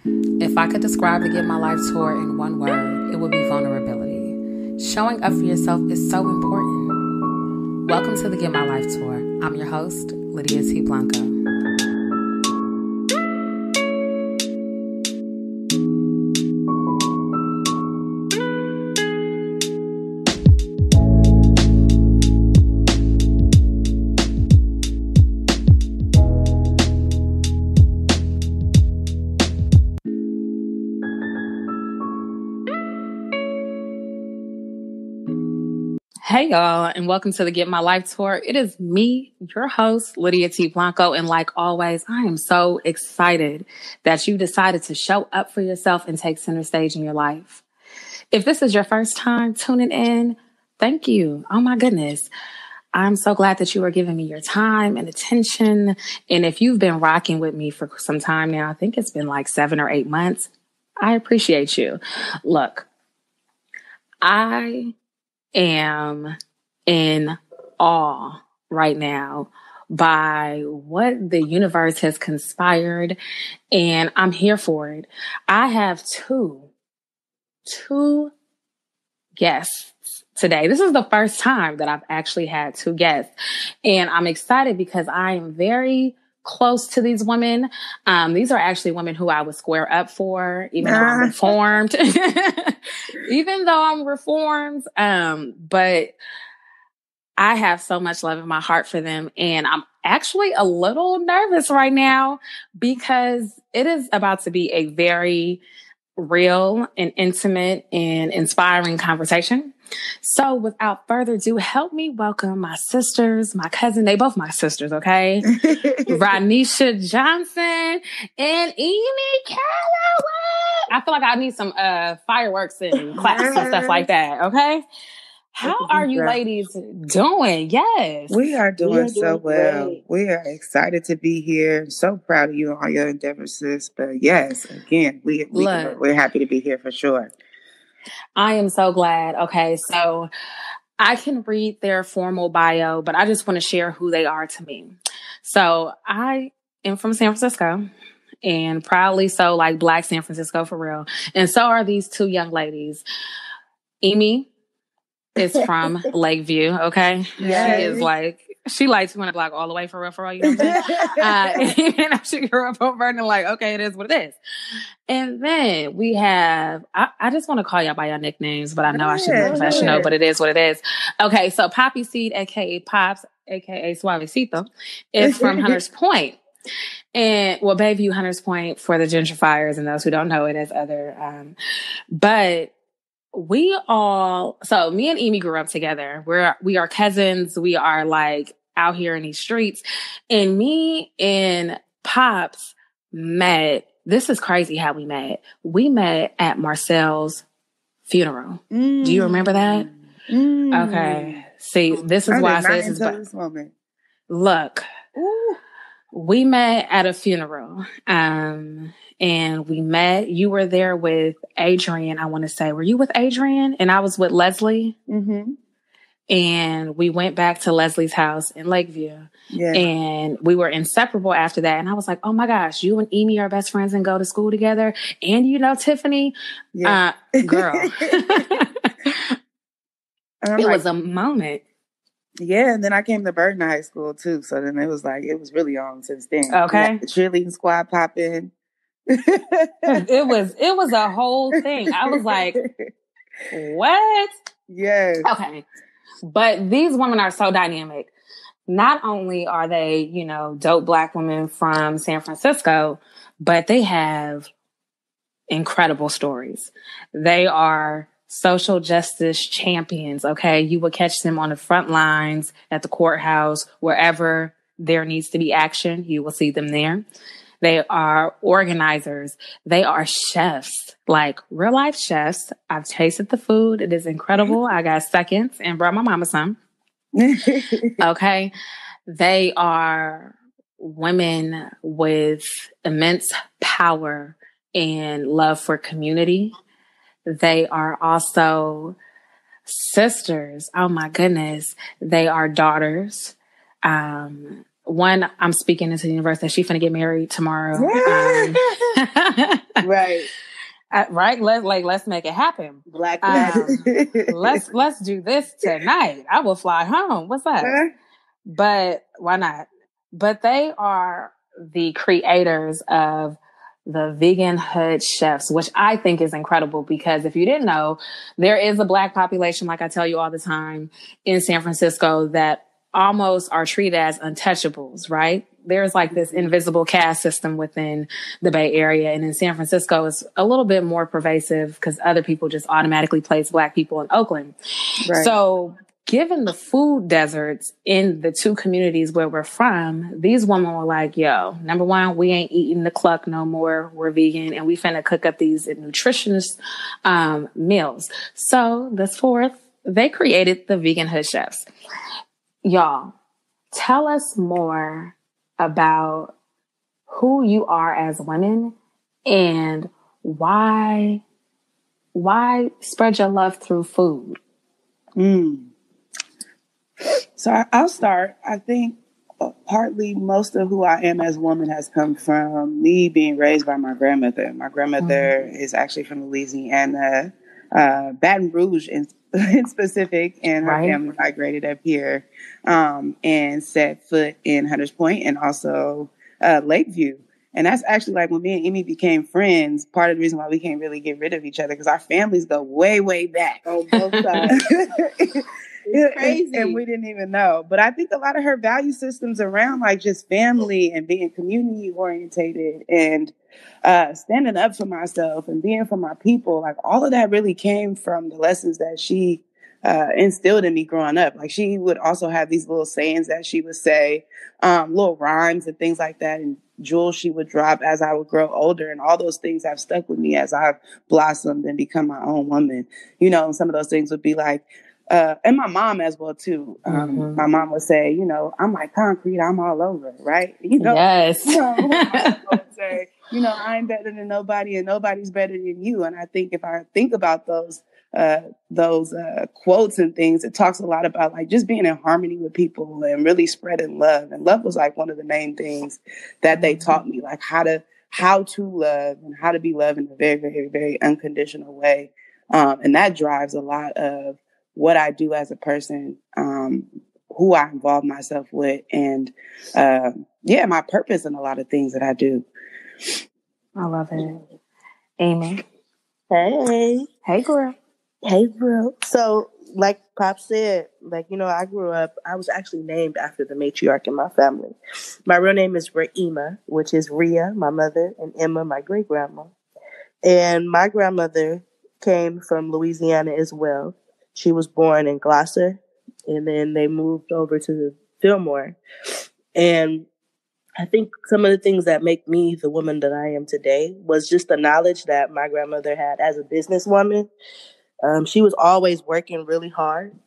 If I could describe the Get My Life tour in one word, it would be vulnerability. Showing up for yourself is so important. Welcome to the Get My Life tour. I'm your host, Lydia T. Blanco. Hey y'all, and welcome to the Get My Life tour. It is me, your host, Lydia T. Blanco, and like always, I am so excited that you decided to show up for yourself and take center stage in your life. If this is your first time tuning in, thank you. Oh my goodness. I'm so glad that you are giving me your time and attention. And if you've been rocking with me for some time now, I think it's been like 7 or 8 months, I appreciate you. Look, I am in awe right now by what the universe has conspired, and I'm here for it. I have two guests today. This is the first time that I've actually had two guests, and I'm excited because I am very close to these women. These are actually women who I would square up for, even though I'm reformed. But I have so much love in my heart for them. And I'm actually a little nervous right now because it is about to be a very real and intimate and inspiring conversation. So without further ado, help me welcome my sisters, my cousin. They both my sisters, okay? Ronnishia Johnson and Amy Calloway. I feel like I need some fireworks and claps and stuff like that, okay? How are you ladies doing? Yes. We are doing so well. Great. We are excited to be here. So proud of you and all your endeavors, sis. But yes, again, we're happy to be here for sure. I am so glad. Okay, so I can read their formal bio, but I just want to share who they are to me. So I am from San Francisco, and proudly so, like Black San Francisco for real. And so are these two young ladies. Amy is from Lakeview, okay? Yes. She likes 200 block all the way for real, you know what I'm saying? Even though she grew up on Vernon, like, okay, it is what it is. And then we have, I just want to call y'all by your nicknames, but I know I should be professional, but it is what it is. Okay, so Poppy Seed, aka Pops, aka Suavecito, is from Hunters Point. And, well, Bayview, Hunters Point for the gentrifiers and those who don't know it as other, but so me and Amy grew up together. We are cousins. We are like out here in these streets, and me and Pops met. This is crazy how we met. We met at Marcel's funeral. Do you remember that? Okay. See, this is why I say this moment. Look, we met at a funeral. And we met, you were there with Adrian, I want to say. Were you with Adrian? And I was with Leslie. Mm-hmm. And we went back to Leslie's house in Lakeview. Yeah. And we were inseparable after that. And I was like, oh my gosh, you and Amy are best friends and go to school together. And you know Tiffany? Yeah. Girl. It was a moment. Yeah, and then I came to Burton High School too. So then it was really on since then. Okay. The cheerleading squad popping. It was a whole thing. I was like, what? Yes. Okay. But these women are so dynamic. Not only are they, dope Black women from San Francisco, but they have incredible stories. They are social justice champions. Okay. You will catch them on the front lines at the courthouse, wherever there needs to be action. You will see them there. They are organizers. They are chefs, like real life chefs. I've tasted the food. It is incredible. I got seconds and brought my mama some. Okay. They are women with immense power and love for community. They are also sisters. Oh my goodness. They are daughters. one, I'm speaking into the universe that she's finna get married tomorrow. Right. Right. Let's make it happen. Black let's do this tonight. I will fly home. What's up? But why not? But they are the creators of the Vegan Hood Chefs, which I think is incredible because if you didn't know, there is a Black population, like I tell you all the time, in San Francisco that almost are treated as untouchables, right? There's like this invisible caste system within the Bay Area. And in San Francisco, it's a little bit more pervasive because other people just automatically place Black people in Oakland. Right. So given the food deserts in the two communities where we're from, these women were like, yo, number one, we ain't eating the cluck no more. We're vegan and we finna cook up these nutritious meals. So this fourth, they created the Vegan Hood Chefs. Y'all, tell us more about who you are as women and why spread your love through food. So I'll start. I think partly most of who I am as a woman has come from me being raised by my grandmother. My grandmother is actually from Louisiana, Baton Rouge in specific, and her family migrated up here and set foot in Hunters Point and also Lakeview. And that's actually like when me and Amy became friends, part of the reason why we can't really get rid of each other because our families go way, way back on both sides. It's crazy. And we didn't even know. But I think a lot of her value systems around like just family and being community orientated and standing up for myself and being for my people, like all of that really came from the lessons that she instilled in me growing up. Like she would also have these little sayings that she would say, little rhymes and things like that. And jewels she would drop as I would grow older. And all those things have stuck with me as I've blossomed and become my own woman. You know, some of those things would be like, and my mom as well too. My mom would say, you know, I'm like concrete, I'm all over, right? You know, yes. My mom would say, you know, I'm better than nobody and nobody's better than you. And I think if I think about those quotes and things, it talks a lot about like just being in harmony with people and really spreading love. And love was like one of the main things that they taught me, like how to love and how to be loved in a very, very, very unconditional way. And that drives a lot of what I do as a person, who I involve myself with, and my purpose in a lot of things that I do. I love it. Amy. Hey. Hey, girl. Hey, girl. So, like Pop said, like, you know, I grew up, I was actually named after the matriarch in my family. My real name is Rheema, which is Rhea, my mother, and Emma, my great-grandma. And my grandmother came from Louisiana as well. She was born in Gloucester, and then they moved over to Fillmore. And I think some of the things that make me the woman that I am today was just the knowledge that my grandmother had as a businesswoman. She was always working really hard.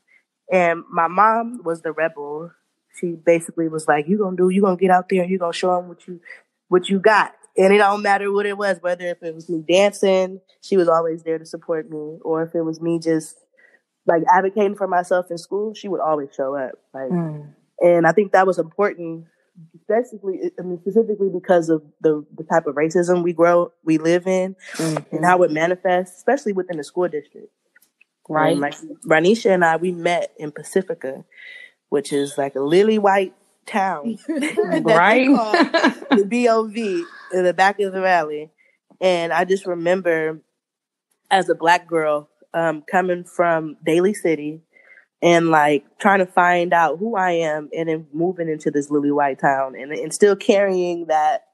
And my mom was the rebel. She basically was like, you're going to get out there and you're going to show them what you got. And it don't matter what it was, whether if it was me dancing, she was always there to support me, or if it was me just like advocating for myself in school, she would always show up. Like, and I think that was important, specifically because of the type of racism we live in, and how it manifests, especially within the school district. Right. Like Ronnishia and I, we met in Pacifica, which is like a lily white town, right? The BOV in the back of the valley. And I just remember as a Black girl, coming from Daly City and like trying to find out who I am and then moving into this lily white town and still carrying that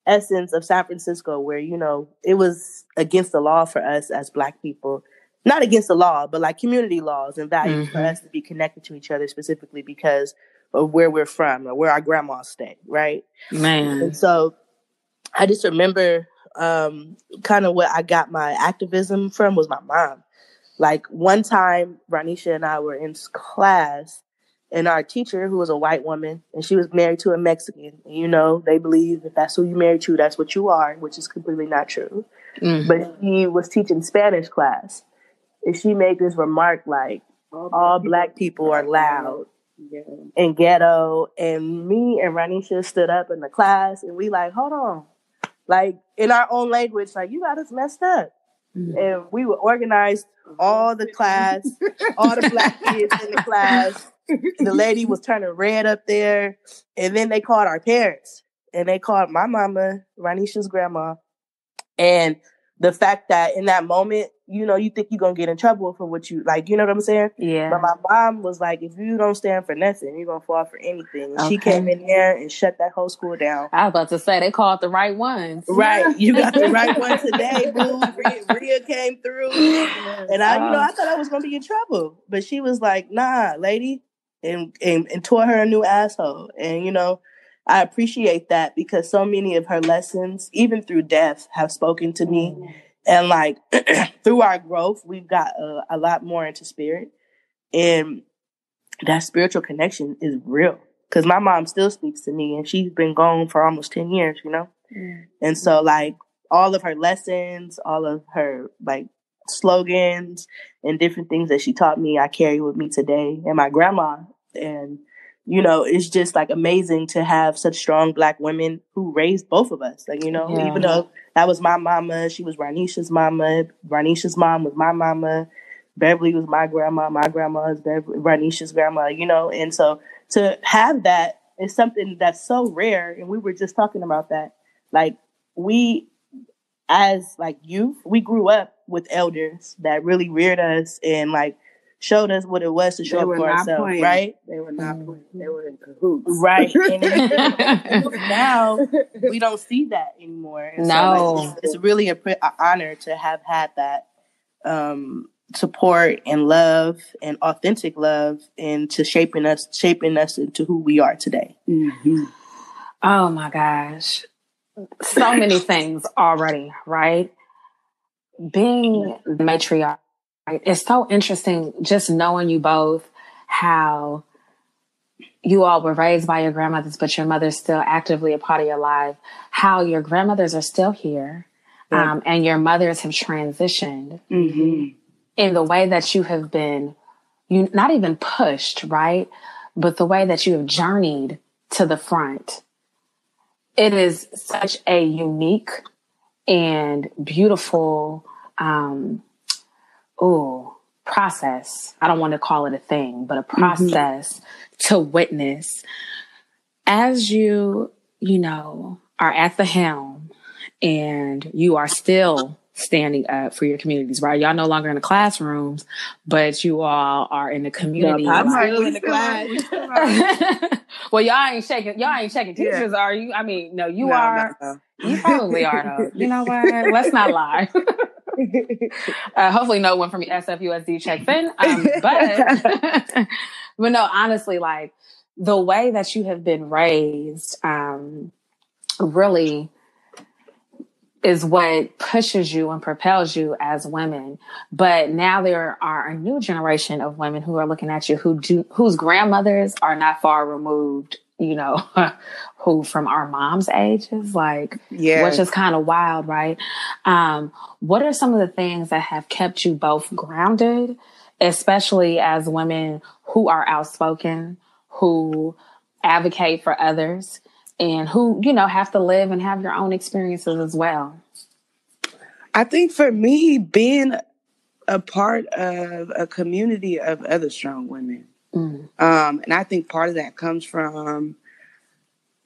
essence of San Francisco where, you know, it was against the law for us as Black people, not against the law, but like community laws and values for us to be connected to each other specifically because of where we're from or where our grandmas stay. Right. Man. And so I just remember kind of what I got my activism from was my mom. Like one time, Ronnishia and I were in class, and our teacher, who was a white woman, and she was married to a Mexican. And, you know, they believe if that's who you marry to, that's what you are, which is completely not true. But she was teaching Spanish class, and she made this remark like, all Black people are loud and ghetto. And me and Ronnishia stood up in the class and we like, hold on. Like in our own language, like you got us messed up. And we would organize all the class, all the black kids in the class. The lady was turning red up there. And then they called our parents. And they called my mama, Ronisha's grandma. And the fact that in that moment, you know, you think you're going to get in trouble for what you, like, you know what I'm saying? Yeah. But my mom was like, if you don't stand for nothing, you're going to fall for anything. And she came in there and shut that whole school down. I was about to say, they called the right ones. Right. You got the right one today, boo. Rhea came through. And I thought I was going to be in trouble. But she was like, nah, lady. And tore her a new asshole. And, you know, I appreciate that because so many of her lessons, even through death, have spoken to me. And like through our growth, we've got a lot more into spirit. And that spiritual connection is real. Because my mom still speaks to me and she's been gone for almost 10 years, you know? And so like all of her lessons, all of her like slogans and different things that she taught me, I carry with me today. And my grandma. And you know, it's just like amazing to have such strong Black women who raised both of us. Like, you know, even though that was my mama, she was Ronisha's mama. Ronisha's mom was my mama. Beverly was my grandma. My grandma is Ronisha's grandma, you know. And so to have that is something that's so rare. And we were just talking about that. Like we, as like youth, we grew up with elders that really reared us and like showed us what it was to show up for ourselves, right? They were not playing. They were in cahoots. Right. And now we don't see that anymore. And no. So it's really an honor to have had that support and love and authentic love and to shaping us into who we are today. Mm-hmm. Oh my gosh. So many things already, right? Being the matriarch. It's so interesting just knowing you both, how you all were raised by your grandmothers, but your mother's still actively a part of your life, how your grandmothers are still here, and your mothers have transitioned in the way that you have been, you not even pushed, right? But the way that you have journeyed to the front. It is such a unique and beautiful process. I don't want to call it a thing, but a process to witness as you know, are at the helm and you are still standing up for your communities, right? Y'all no longer in the classrooms, but you all are in the community. No, I'm still in the class. Well, y'all ain't checking teachers, are you? I mean, no, you are. No. You probably are, though. You know what? Let's not lie. Hopefully no one from SFUSD checks in. But no, honestly, like the way that you have been raised really is what pushes you and propels you as women. But now there are a new generation of women who are looking at you whose grandmothers are not far removed, you know, who from our mom's ages, like, which is kind of wild, right? What are some of the things that have kept you both grounded, especially as women who are outspoken, who advocate for others, and who, you know, have to live and have your own experiences as well? I think for me, being a part of a community of other strong women. And I think part of that comes from,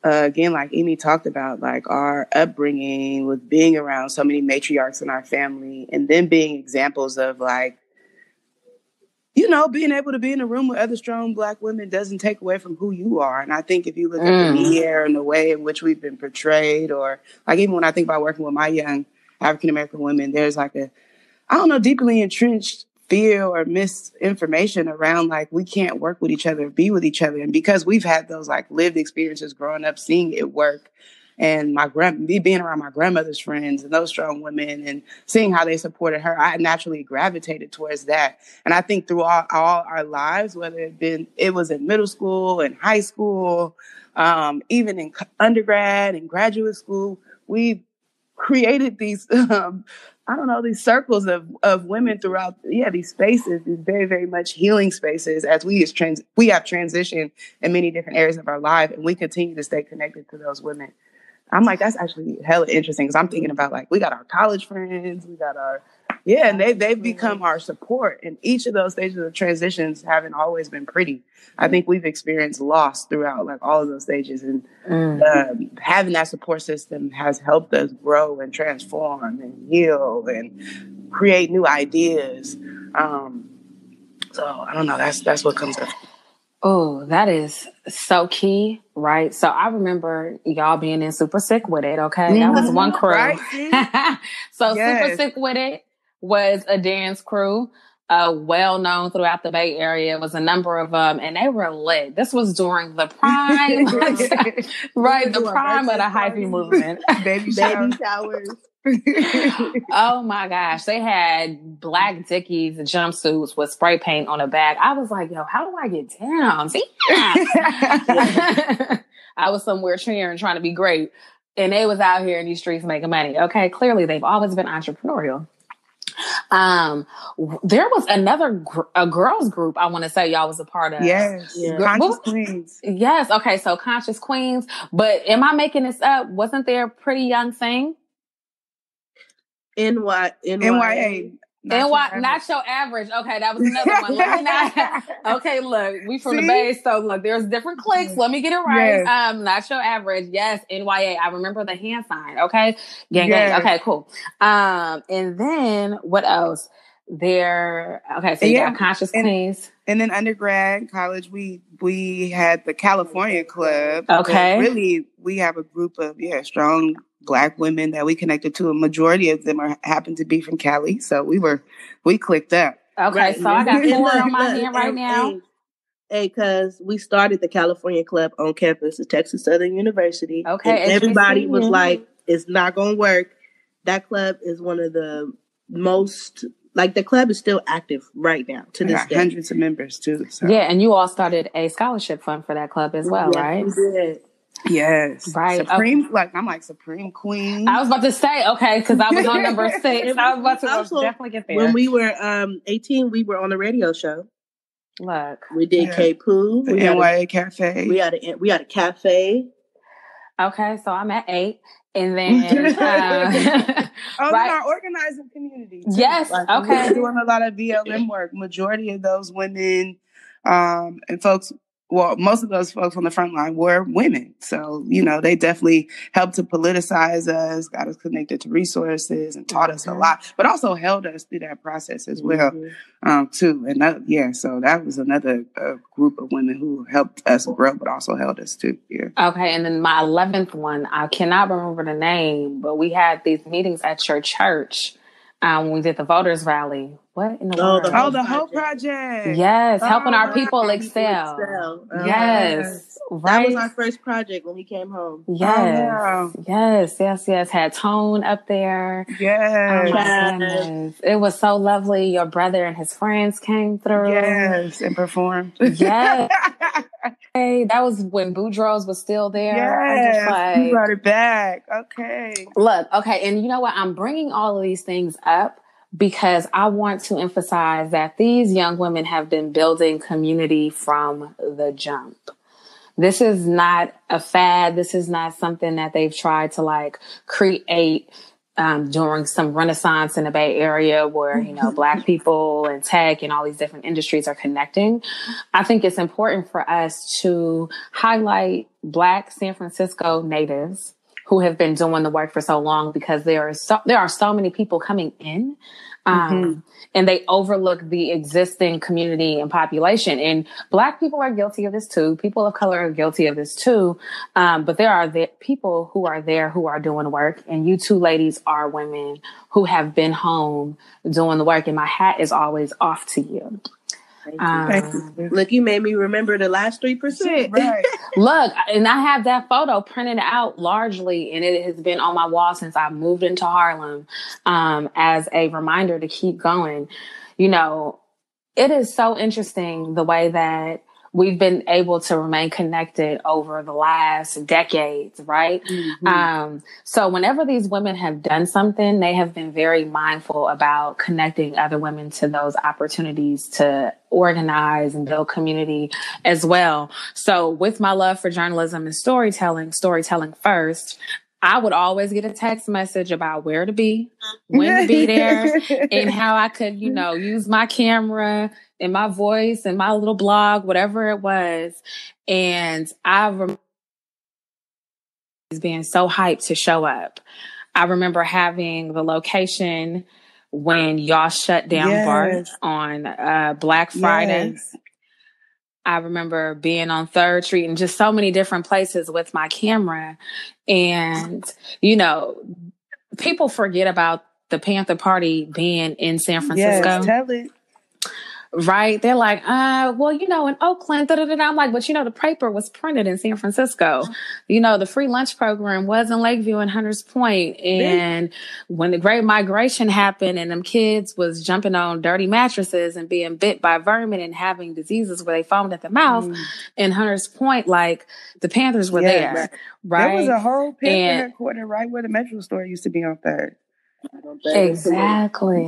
again, like Amy talked about, like our upbringing with being around so many matriarchs in our family and then being examples of like, you know, being able to be in a room with other strong Black women doesn't take away from who you are. And I think if you look at the media and the way in which we've been portrayed, or like even when I think about working with my young African-American women, there's like a, I don't know, deeply entrenched fear or misinformation around like we can't work with each other, be with each other. And because we've had those like lived experiences growing up, seeing it work, and me being around my grandmother's friends and those strong women and seeing how they supported her, I naturally gravitated towards that. And I think through all our lives, whether it was in middle school and high school, even in undergrad and graduate school, we've created these, I don't know, these circles of women throughout, these spaces, these very, very much healing spaces as we have transitioned in many different areas of our life, and we continue to stay connected to those women. I'm like, that's actually hella interesting, because I'm thinking about, like, we got our college friends, we got our, and they've become our support. And each of those stages of transitions haven't always been pretty. I think we've experienced loss throughout, like, all of those stages. And having that support system has helped us grow and transform and heal and create new ideas. So I don't know, that's what comes up. Oh, that is so key, right? So I remember y'all being in Super Sick With It, okay? That was one crew. Right? So Super Sick With It was a dance crew, well known throughout the Bay Area. It was a number of them, and they were lit. This was during the prime, right? The prime of the hyphy movement. Baby showers. Oh my gosh. They had black Dickies jumpsuits with spray paint on the back. I was like, yo, how do I get down? See? I was somewhere cheering, trying to be great. And they was out here in these streets making money. Okay. Clearly they've always been entrepreneurial. There was a girls group I want to say y'all was a part of. Yes. Conscious Queens. Yes. Okay. So Conscious Queens. But am I making this up? Wasn't there a Pretty Young Thing? NYA. Not your average. Okay, that was another one. Let me okay, look, we from the Bay, so look, there's different cliques. Let me get it right. Yes. Not your average. Yes, NYA. I remember the hand sign. Okay, gang. Okay, cool. And then what else? Okay, so you got Conscious Queens. And then undergrad, college, we had the California Club. Okay. Really, we have a group of strong Black women that we connected to. A majority of them happen to be from Cali, so we clicked up. Okay, right. So I got 4 on my hand right now. Because we started the California Club on campus at Texas Southern University. Okay, and everybody was like, "It's not going to work." That club is one of the most. Like, the club is still active right now to this day. Hundreds of members too. So. Yeah, and you all started a scholarship fund for that club as well, right? We did. Yes. Right. Supreme, I'm like Supreme Queen. I was about to say, okay, because I was on number 6. I was about to definitely get there. When we were 18, we were on a radio show. Look. We did K-Poo. The NYA Cafe. We had a cafe. Okay, so I'm at 8. And then our organizing community too. Yes. Okay. We're doing a lot of VLM work. Majority of those women and folks, well, most of those folks on the front line were women. So, they definitely helped to politicize us, got us connected to resources, and taught us a lot, but also held us through that process as well, too. And so that was another group of women who helped us grow, but also held us too. Yeah. Okay. And then my 11th one, I cannot remember the name, but we had these meetings at your church when we did the voters rally. What in the world? The Hope Project. Yes, helping our people excel. Yes, right. That was our first project when we came home. Yes. Had Tone up there. Yes. It was so lovely. Your brother and his friends came through. Yes, and performed. Yes. Hey, that was when Boudreaux's was still there. Yes, you brought it back. Okay. Look, okay, and you know what? I'm bringing all of these things up because I want to emphasize that these young women have been building community from the jump. This is not a fad. This is not something that they've tried to create during some renaissance in the Bay Area where, Black people and tech and all these different industries are connecting. I think it's important for us to highlight Black San Francisco natives who have been doing the work for so long, because there are so many people coming in, and they overlook the existing community and population. And Black people are guilty of this too. People of color are guilty of this too. But there are people who are there who are doing the work. And you two ladies are women who have been home doing the work. And my hat is always off to you. Thank you. Look, you made me remember the last 3%. Right. Look, and I have that photo printed out largely, and it has been on my wall since I moved into Harlem, as a reminder to keep going. It is so interesting the way that we've been able to remain connected over the last decades, right? So whenever these women have done something, they have been very mindful about connecting other women to those opportunities to organize and build community as well. So with my love for journalism and storytelling first, I would always get a text message about where to be, when to be there, and how I could, use my camera and my voice and my little blog, whatever it was. And I remember being so hyped to show up. I remember having the location when y'all shut down BART on Black Friday. Yes. I remember being on 3rd Street and just so many different places with my camera. And, people forget about the Panther Party being in San Francisco. Yes, tell it. Right? They're like, in Oakland, I'm like, but the paper was printed in San Francisco. The free lunch program was in Lakeview and Hunters Point. And when the Great Migration happened and them kids was jumping on dirty mattresses and being bit by vermin and having diseases where they foamed at the mouth in Hunters Point, like the Panthers were there. Right? There was a whole Panther headquarters right where the Metro store used to be on 3rd. Exactly.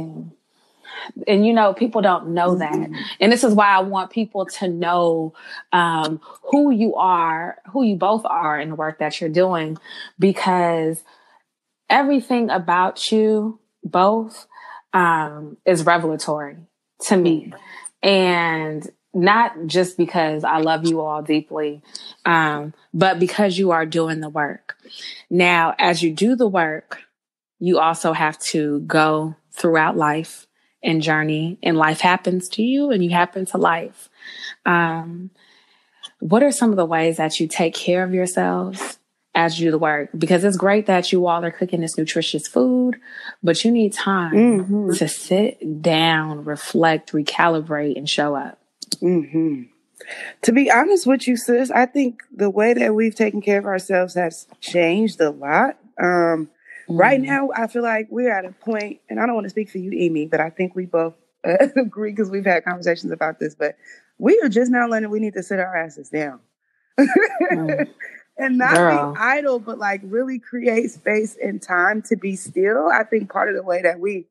And, people don't know that. And this is why I want people to know who you are, who you both are in the work that you're doing, because everything about you both is revelatory to me. And not just because I love you all deeply, but because you are doing the work. Now, as you do the work, you also have to go throughout life and journey, and life happens to you and you happen to life. What are some of the ways that you take care of yourselves as you do the work? Because it's great that you all are cooking this nutritious food, but you need time to sit down, reflect, recalibrate, and show up. To be honest with you, sis, I think the way that we've taken care of ourselves has changed a lot. Right now, I feel like we're at a point, and I don't want to speak for you, Amy, but I think we both agree because we've had conversations about this, but we are just now learning we need to sit our asses down. And not be idle, but like really create space and time to be still. I think part of the way that we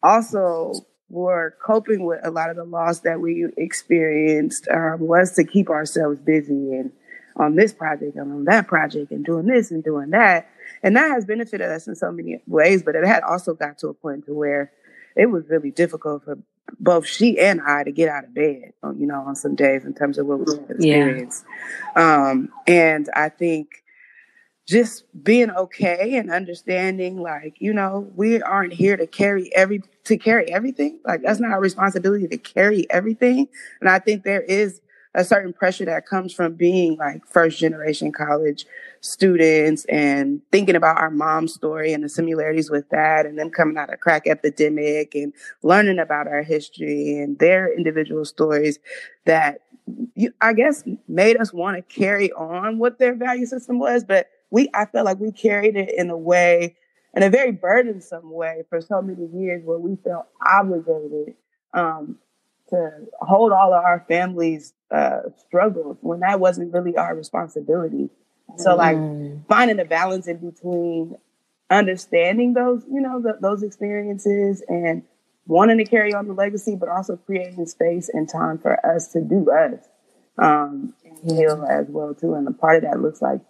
also were coping with a lot of the loss that we experienced was to keep ourselves busy and on this project and on that project and doing this and doing that. And that has benefited us in so many ways, but it had also got to a point to where it was really difficult for both she and I to get out of bed, on some days in terms of what we experienced. And I think just being okay and understanding, like, we aren't here to carry everything. Like, that's not our responsibility to carry everything. And I think there is a certain pressure that comes from being like first generation college students and thinking about our mom's story and the similarities with that, and them coming out of crack epidemic and learning about our history and their individual stories that I guess made us want to carry on what their value system was. But I felt like we carried it in a very burdensome way for so many years where we felt obligated to hold all of our families' struggles when that wasn't really our responsibility. So like finding a balance in between understanding those, those experiences and wanting to carry on the legacy, but also creating space and time for us to do us and heal as well too. And a part of that looks like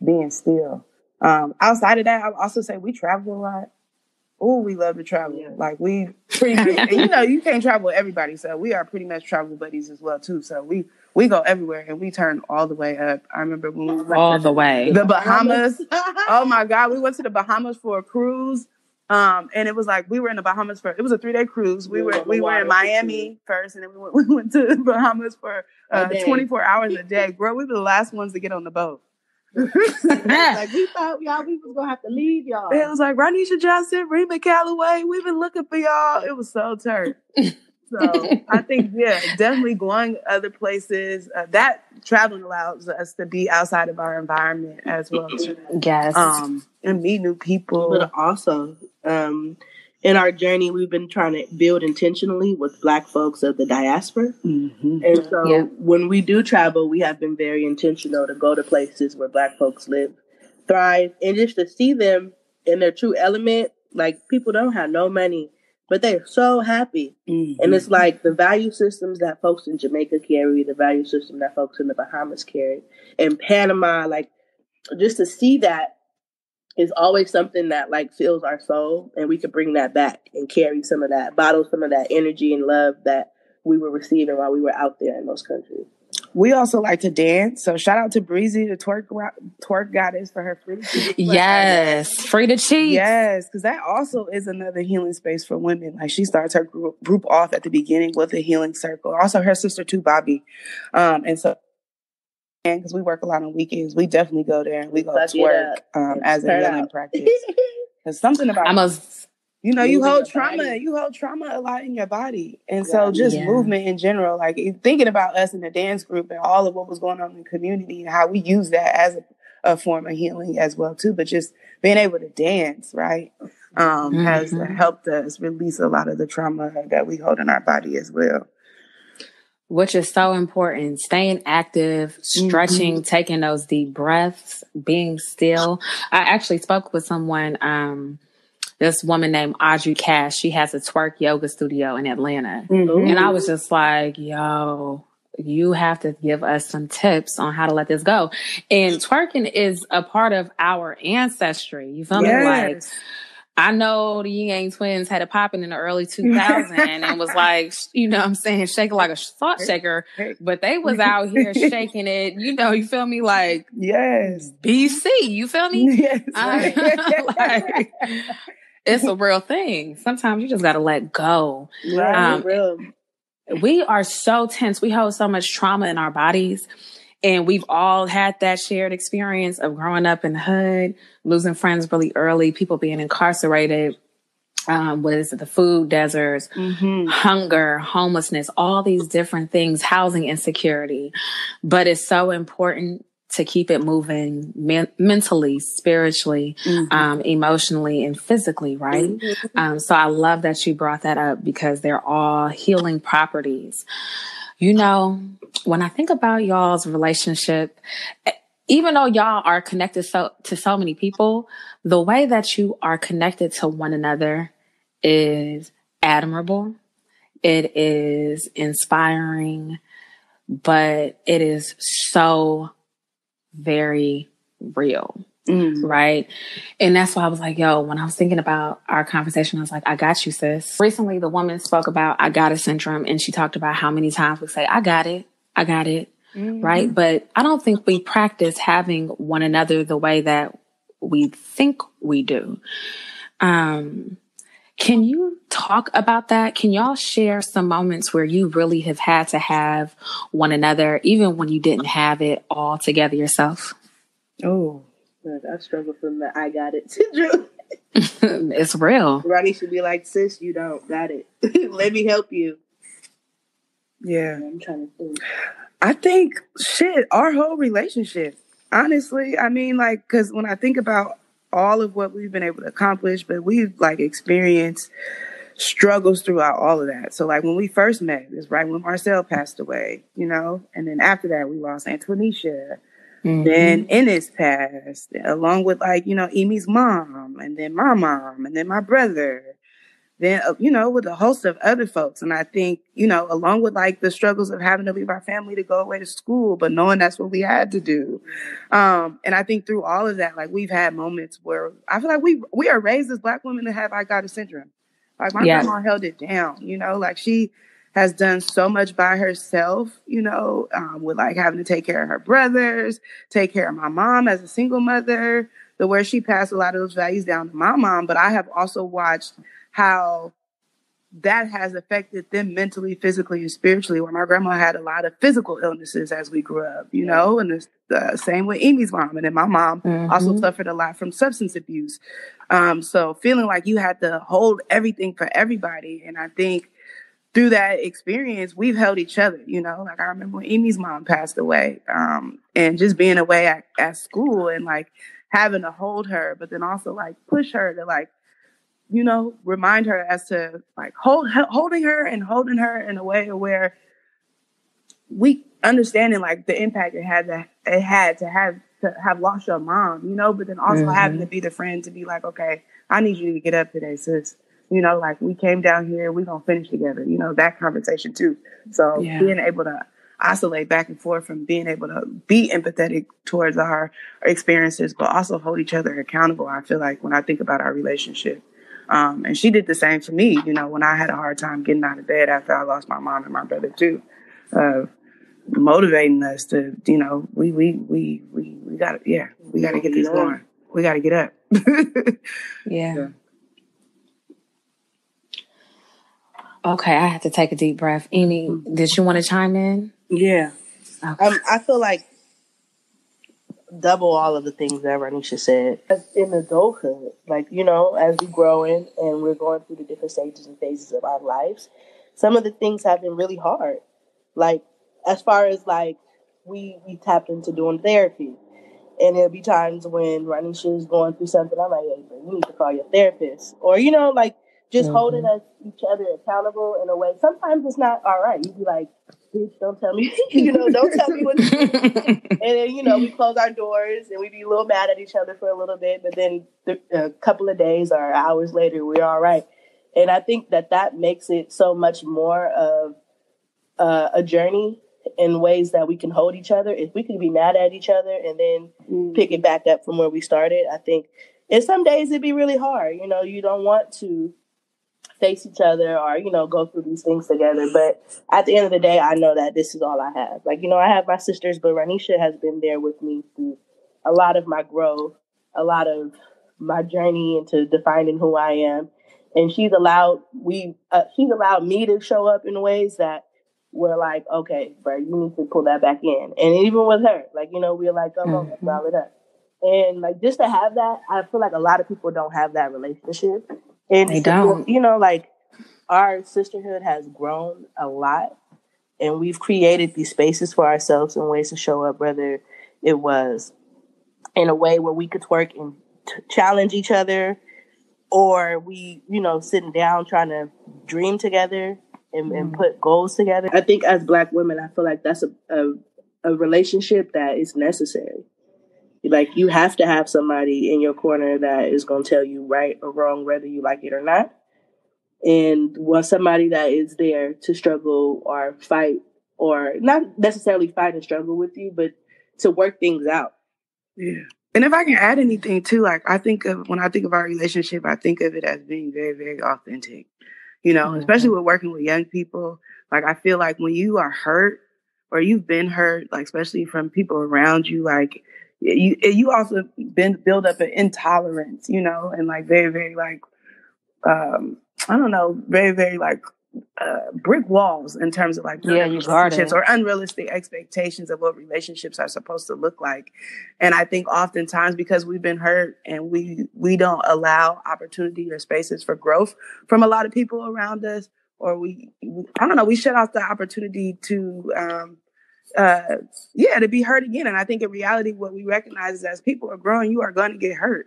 being still. Outside of that, I would also say we travel a lot. Oh, we love to travel. Yeah. Like we pretty much, you can't travel with everybody. So we are pretty much travel buddies as well too. So we go everywhere and we turn all the way up. I remember when we went all the way the Bahamas. Oh my God, we went to the Bahamas for a cruise. And it was like we were in the Bahamas it was a 3-day cruise. We were in Miami first, and then we went to the Bahamas for 24 hours a day. Girl, we were the last ones to get on the boat. Like we thought we was gonna have to leave y'all. It was like Ronnishia Johnson, Rheema, Calloway. We've been looking for y'all. It was so turd. So I think definitely going other places. That traveling allows us to be outside of our environment as well too. Yes, and meet new people. But also, in our journey, we've been trying to build intentionally with Black folks of the diaspora. Mm-hmm. And so when we do travel, we have been very intentional to go to places where Black folks live, thrive, and just to see them in their true element. Like, people don't have no money, but they're so happy. Mm-hmm. And it's like the value systems that folks in Jamaica carry, the value system that folks in the Bahamas carry, in Panama, like, just to see that is always something that like fills our soul, and we could bring that back and carry some of that, bottle some of that energy and love that we were receiving while we were out there in those countries. We also like to dance. So shout out to Breezy, the twerk goddess, for her free. Yes, free to cheat. Yes, because that also is another healing space for women. Like, she starts her group off at the beginning with a healing circle. Also, her sister too, Bobby. And so, because we work a lot on weekends, we definitely go there and we go twerk as a healing practice. There's something about you hold trauma a lot in your body. And so just movement in general, like thinking about us in the dance group and all of what was going on in the community and how we use that as a form of healing as well too. But just being able to dance, right, has helped us release a lot of the trauma that we hold in our body as well. Which is so important. Staying active, stretching, taking those deep breaths, being still. I actually spoke with someone, this woman named Audrey Cash. She has a twerk yoga studio in Atlanta. Mm-hmm. And I was just like, yo, you have to give us some tips on how to let this go. And twerking is a part of our ancestry. You feel me? Like, I know the Yin Yang twins had it popping in the early 2000s and was like, you know what I'm saying, shaking like a salt shaker, but they was out here shaking it, you feel me? Like, BC, you feel me? Yes. Like, it's a real thing. Sometimes you just got to let go. We are so tense. We hold so much trauma in our bodies. And we've all had that shared experience of growing up in the hood, losing friends really early, people being incarcerated, the food deserts, hunger, homelessness, all these different things, housing insecurity. But it's so important to keep it moving mentally, spiritually, emotionally, and physically, right? So I love that you brought that up because they're all healing properties. When I think about y'all's relationship, even though y'all are connected to so many people, the way that you are connected to one another is admirable. It is inspiring, but it is so very real. Right. And that's why I was like, yo, when I was thinking about our conversation, I was like, I got you, sis. Recently, the woman spoke about I got it syndrome, and she talked about how many times we say, I got it. Right. But I don't think we practice having one another the way that we think we do. Can you talk about that? Can y'all share some moments where you really have had to have one another, even when you didn't have it all together yourself? Oh, I struggle from the I got it syndrome. It's real. Ronnie should be like, sis, you don't got it. Let me help you. Yeah. I'm trying to think. I think, our whole relationship, honestly, I mean, like, because when I think about all of what we've been able to accomplish, but we've like experienced struggles throughout all of that. So like when we first met, it's right when Marcel passed away, and then after that we lost Antonisha. Then Ennis passed, along with Amy's mom, and then my mom, and then my brother. Then, with a host of other folks. And I think, along with like the struggles of having to leave our family to go away to school, but knowing that's what we had to do. And I think through all of that, like we've had moments where I feel like we are raised as Black women to have I got a syndrome. Like my grandma held it down, like she has done so much by herself, with like having to take care of her brothers, take care of my mom as a single mother, where she passed a lot of those values down to my mom. But I have also watched how that has affected them mentally, physically, and spiritually, where my grandma had a lot of physical illnesses as we grew up, and the same with Amy's mom. And then my mom also suffered a lot from substance abuse. So feeling like you had to hold everything for everybody. And I think through that experience, we've held each other, like I remember when Amy's mom passed away, and just being away at school and like having to hold her, but then also like push her to like remind her as to like holding her in a way where we understanding like the impact it had to have lost your mom, but then also having to be the friend to be like, okay, I need you to get up today, sis. Like we came down here, we're going to finish together, that conversation too. So being able to oscillate back and forth from being able to be empathetic towards our experiences, but also hold each other accountable. I feel like when I think about our relationship, and she did the same for me, when I had a hard time getting out of bed after I lost my mom and my brother too, motivating us to, we got to get this going. We got to get up. Yeah. Okay, I have to take a deep breath. Amy, did you want to chime in? Yeah. Okay. I feel like double all of the things that Ronnishia said. In adulthood, like, as we growing and we're going through the different stages and phases of our lives, some of the things have been really hard. Like, as far as, like, we tapped into doing therapy. And there'll be times when Ronnishia is going through something, I'm like, hey, you need to call your therapist. Or, like, just holding us each other accountable in a way. Sometimes it's not all right. You'd be like, bitch, don't tell me, don't tell me what to do. And then, we close our doors and we be a little mad at each other for a little bit. But then a couple of days or hours later, we're all right. And I think that makes it so much more of a journey in ways that we can hold each other. If we can be mad at each other and then pick it back up from where we started, I think. And some days it'd be really hard. You don't want to face each other or, go through these things together. But at the end of the day, I know that this is all I have. Like, I have my sisters, but Ronnishia has been there with me through a lot of my growth, a lot of my journey into defining who I am. And she's allowed me to show up in ways that were like, okay, bro, you need to pull that back in. And even with her, like, we're like, come on, let's dial it up. And like, just to have that, I feel like a lot of people don't have that relationship. And they don't. Like our sisterhood has grown a lot and we've created these spaces for ourselves and ways to show up, whether it was in a way where we could work and challenge each other or we, sitting down trying to dream together and put goals together. I think as Black women, I feel like that's a relationship that is necessary. Like, you have to have somebody in your corner that is going to tell you right or wrong, whether you like it or not. And want somebody that is there to struggle or fight, or not necessarily fight and struggle with you, but to work things out. Yeah. And if I can add anything too, like when I think of our relationship, I think of it as being very, very authentic, especially with working with young people. Like, I feel like when you are hurt or you've been hurt, like, especially from people around you, like, you also build up an intolerance, and like very, very like, I don't know, very, very like brick walls in terms of like relationships or unrealistic expectations of what relationships are supposed to look like. And I think oftentimes because we've been hurt and we don't allow opportunity or spaces for growth from a lot of people around us, or we shut off the opportunity to to be hurt again. And I think in reality, what we recognize is as people are growing, you are going to get hurt,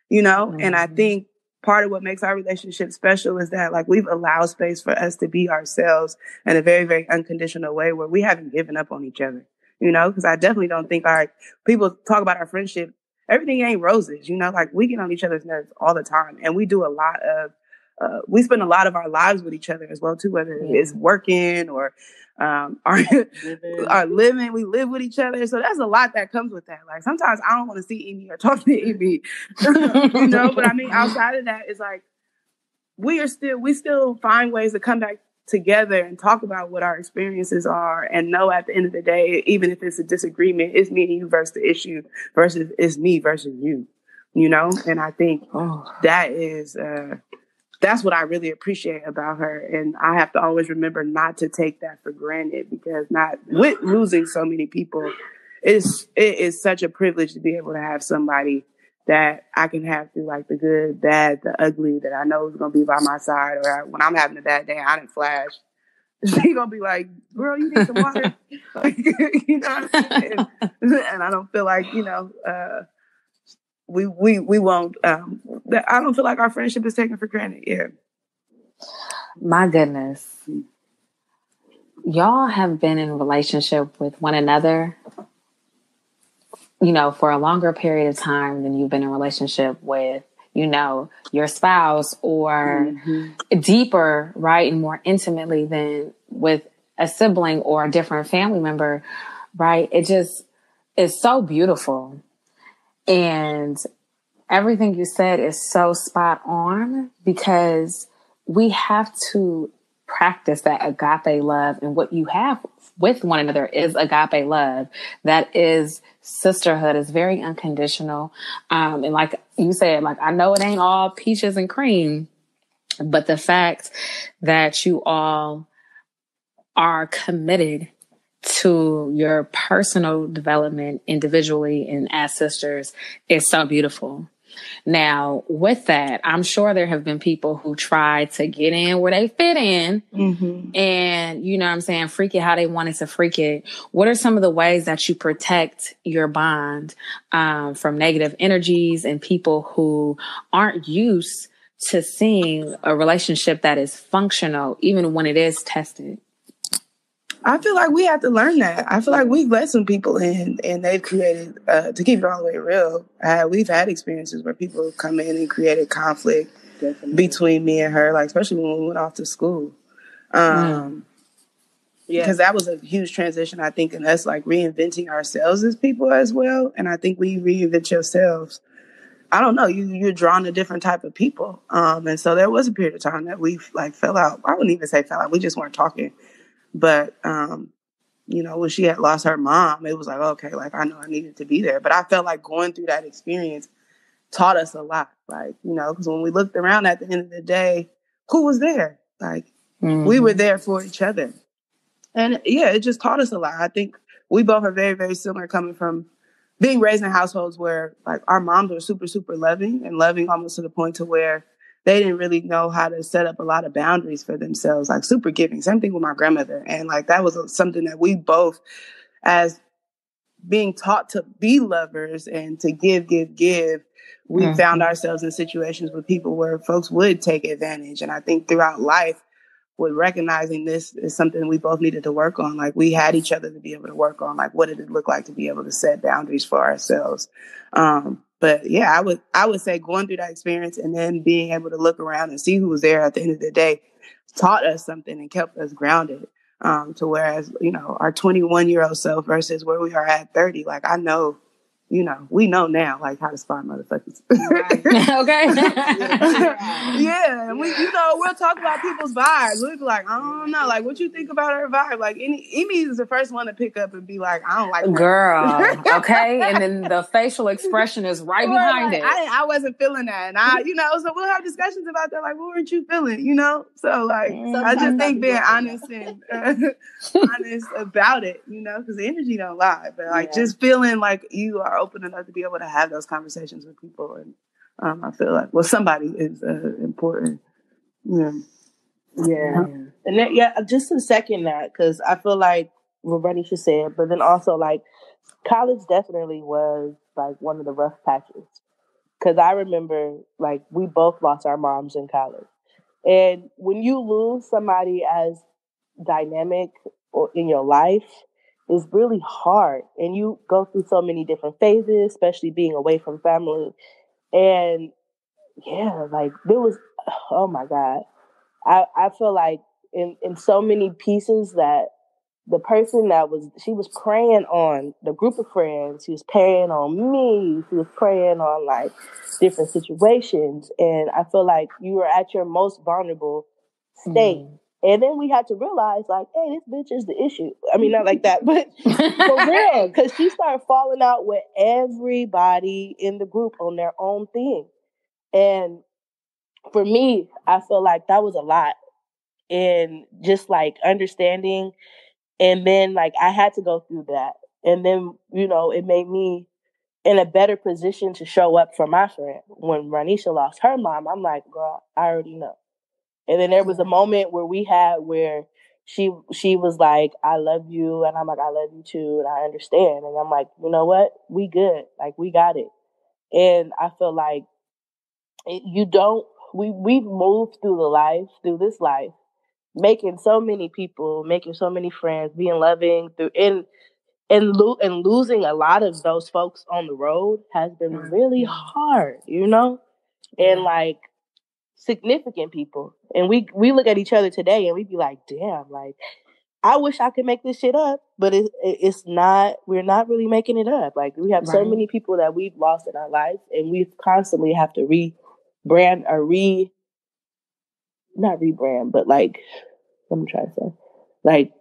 and I think part of what makes our relationship special is that like we've allowed space for us to be ourselves in a very, very unconditional way where we haven't given up on each other, because I definitely don't think people talk about our friendship. Everything ain't roses, like we get on each other's nerves all the time. And we do a lot of, we spend a lot of our lives with each other as well too, whether it's working or our living, we live with each other. So that's a lot that comes with that. Like sometimes I don't want to see Amy or talk to Amy, but I mean, outside of that, it's like, we still find ways to come back together and talk about what our experiences are and know at the end of the day, even if it's a disagreement, it's me and you versus the issue versus it's me versus you, and I think that is, that's what I really appreciate about her. And I have to always remember not to take that for granted, because with losing so many people, it is such a privilege to be able to have somebody that I can have through like the good, bad, the ugly, that I know is going to be by my side. Or when I'm having a bad day, I didn't flash. She going to be like, girl, you need some water. Like, what I'm saying? And I don't feel like, we won't. I don't feel like our friendship is taken for granted. Yeah. My goodness. Y'all have been in a relationship with one another, for a longer period of time than you've been in a relationship with, your spouse, or deeper, right? And more intimately than with a sibling or a different family member, right? It just is so beautiful. And everything you said is so spot on, because we have to practice that agape love, and what you have with one another is agape love. That is sisterhood. Is very unconditional. And like you said, like, I know it ain't all peaches and cream, but the fact that you all are committed to your personal development individually and as sisters is so beautiful. Now, with that, I'm sure there have been people who try to get in where they fit in, and, what I'm saying, freak it how they wanted to freak it. What are some of the ways that you protect your bond from negative energies and people who aren't used to seeing a relationship that is functional, even when it is tested? I feel like we have to learn that. I feel like we've let some people in, and they've created, to keep it all the way real, we've had experiences where people have come in and created conflict between me and her, like, especially when we went off to school. Because that was a huge transition, I think, in us, like, reinventing ourselves as people as well. And I think when you reinvent yourselves, I don't know, you're drawn to different type of people. And so there was a period of time that we, like, fell out. I wouldn't even say fell out. We just weren't talking. But, when she had lost her mom, it was like, okay, like, I know I needed to be there. But I felt like going through that experience taught us a lot. Like, because when we looked around at the end of the day, who was there? Like, we were there for each other. And yeah, it just taught us a lot. I think we both are very, very similar, coming from being raised in households where, like, our moms were super, super loving, and loving almost to the point to where they didn't really know how to set up a lot of boundaries for themselves, like super giving. Same thing with my grandmother. And, like, that was something that we both, as being taught to be lovers and to give, we found ourselves in situations with people where folks would take advantage. And I think throughout life, with recognizing this is something we both needed to work on. Like, we had each other to be able to work on, like, what did it look like to be able to set boundaries for ourselves? But yeah, I would say going through that experience and then being able to look around and see who was there at the end of the day taught us something and kept us grounded. To whereas, our 21-year-old self versus where we are at 30, like, I know, we know now, like, how to spot motherfuckers. Okay. Yeah. And we'll talk about people's vibes. We'll be like, I don't know, like, what you think about her vibe? Like, Amy is the first one to pick up and be like, I don't like her. Girl. Okay. And then the facial expression is right behind it. I wasn't feeling that. And so we'll have discussions about that. Like, what weren't you feeling? So, like, I just think being honest and honest about it, because the energy don't lie. But, like, just feeling like you are open enough to be able to have those conversations with people. And I feel like, somebody is important. Yeah. And that, just to second that, because I feel like what Ronnishia said, but then also, like, college definitely was, like, one of the rough patches. Because I remember, like, we both lost our moms in college. And when you lose somebody as dynamic or in your life, it's really hard. And you go through so many different phases, especially being away from family. And yeah, like, there was, oh my God. I feel like in so many pieces that the person she was preying on the group of friends, she was preying on me, she was preying on, like, different situations. And I feel like you were at your most vulnerable state. And then we had to realize, like, hey, this bitch is the issue. I mean, not like that, but for real. Because she started falling out with everybody in the group on their own thing. And for me, I feel like that was a lot. And just, like, understanding. And then, like, I had to go through that. And then, it made me in a better position to show up for my friend. When Ronnishia lost her mom, I'm like, girl, I already know. And then there was a moment where she was like, I love you. And I'm like, I love you too. And I understand. And I'm like, you know what? We good. Like, we got it. And I feel like we've moved through this life, making so many people, making so many friends, being loving and losing a lot of those folks on the road has been really hard, and like significant people. And we look at each other today and we be like, damn, like I wish I could make this shit up, but it's not. We're not really making it up. Like we have so many people that we've lost in our lives, and we constantly have to rebrand or not rebrand, but like I'm trying to say, like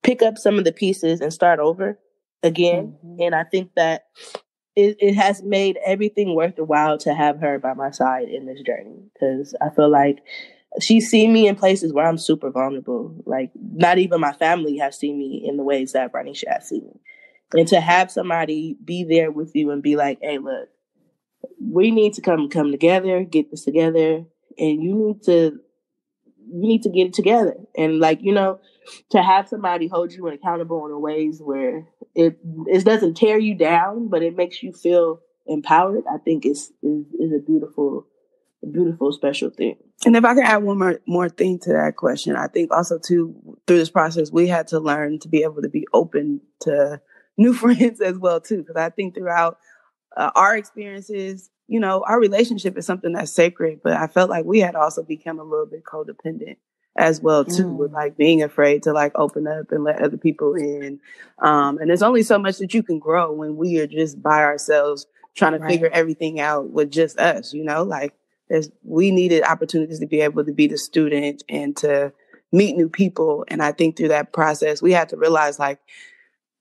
pick up some of the pieces and start over again. And I think that it has made everything worth the while to have her by my side in this journey, because I feel like she's seen me in places where I'm super vulnerable. Like not even my family has seen me in the ways that Ronnishia has seen me. And to have somebody be there with you and be like, hey, look, we need to come together, get this together, and you need to get it together. And like, to have somebody hold you accountable in ways where it doesn't tear you down, but it makes you feel empowered, I think is a beautiful, special thing. And if I can add one more thing to that question, I think also too, through this process, we had to learn to be able to be open to new friends as well too. Because I think throughout our experiences, our relationship is something that's sacred, but I felt like we had also become a little bit codependent as well too, with like being afraid to like open up and let other people in. And there's only so much that you can grow when we are just by ourselves trying to figure everything out with just us, like we needed opportunities to be able to be the student and to meet new people. And I think through that process, we had to realize like,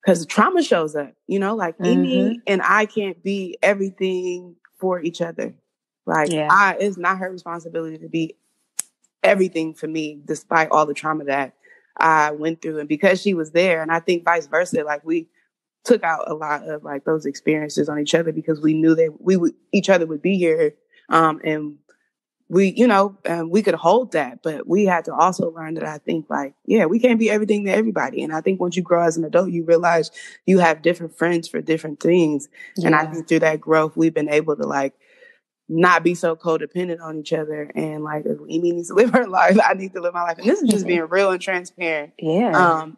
because trauma shows up, like Amy and I can't be everything for each other. Like it's not her responsibility to be everything for me, despite all the trauma that I went through. And because she was there, and I think vice versa, like we took out a lot of like those experiences on each other because we knew that each other would be here. And we, we could hold that, but we had to also learn that I think like, we can't be everything to everybody. And I think once you grow as an adult, you realize you have different friends for different things. Yeah. And I think through that growth, we've been able to like not be so codependent on each other. And like, if Amy needs to live her life, I need to live my life. And this is just being real and transparent. Yeah.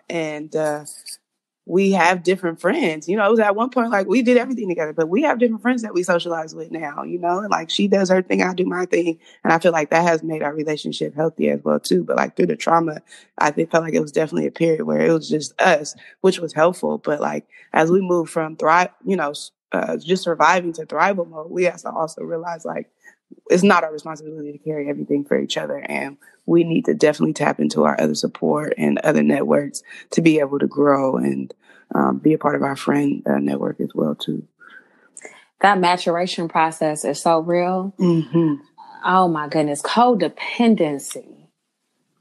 We have different friends. It was at one point like we did everything together, but we have different friends that we socialize with now, and like she does her thing, I do my thing. And I feel like that has made our relationship healthy as well too. But like through the trauma, felt like it was definitely a period where it was just us, which was helpful. But like as we move from just surviving to thrival mode, we have to also realize like it's not our responsibility to carry everything for each other. And we need to definitely tap into our other support and other networks to be able to grow and be a part of our friend network as well, too. That maturation process is so real. Oh, my goodness. Codependency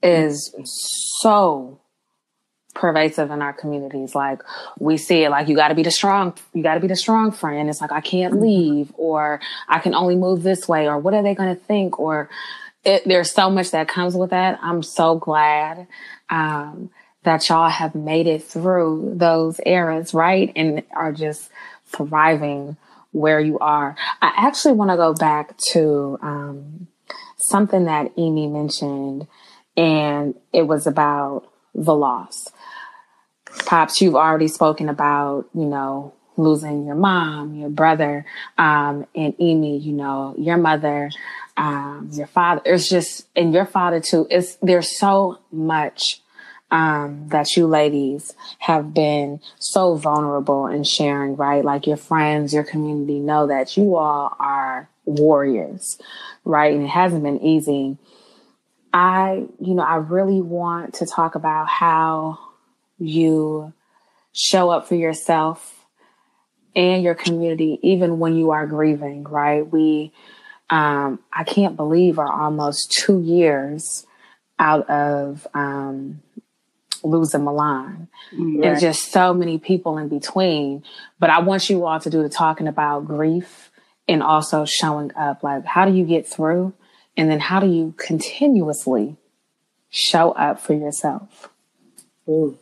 is so pervasive in our communities. Like we see it like you got to be the strong friend. It's like I can't leave, or I can only move this way, or what are they going to think, or there's so much that comes with that. I'm so glad that y'all have made it through those eras, right, and are just thriving where you are. I actually want to go back to something that Amy mentioned, and it was about the loss. Pops, you've already spoken about, losing your mom, your brother, and Amy, your mother, your father. It's just, and your father too. There's so much that you ladies have been so vulnerable in sharing, right? Like your friends, your community know that you all are warriors, right? And it hasn't been easy. I really want to talk about how you show up for yourself and your community, even when you are grieving, right? I can't believe are almost 2 years out of losing Milan. Right. And just so many people in between. But I want you all to do the talking about grief and also showing up. Like, how do you get through? And then how do you continuously show up for yourself? Ooh.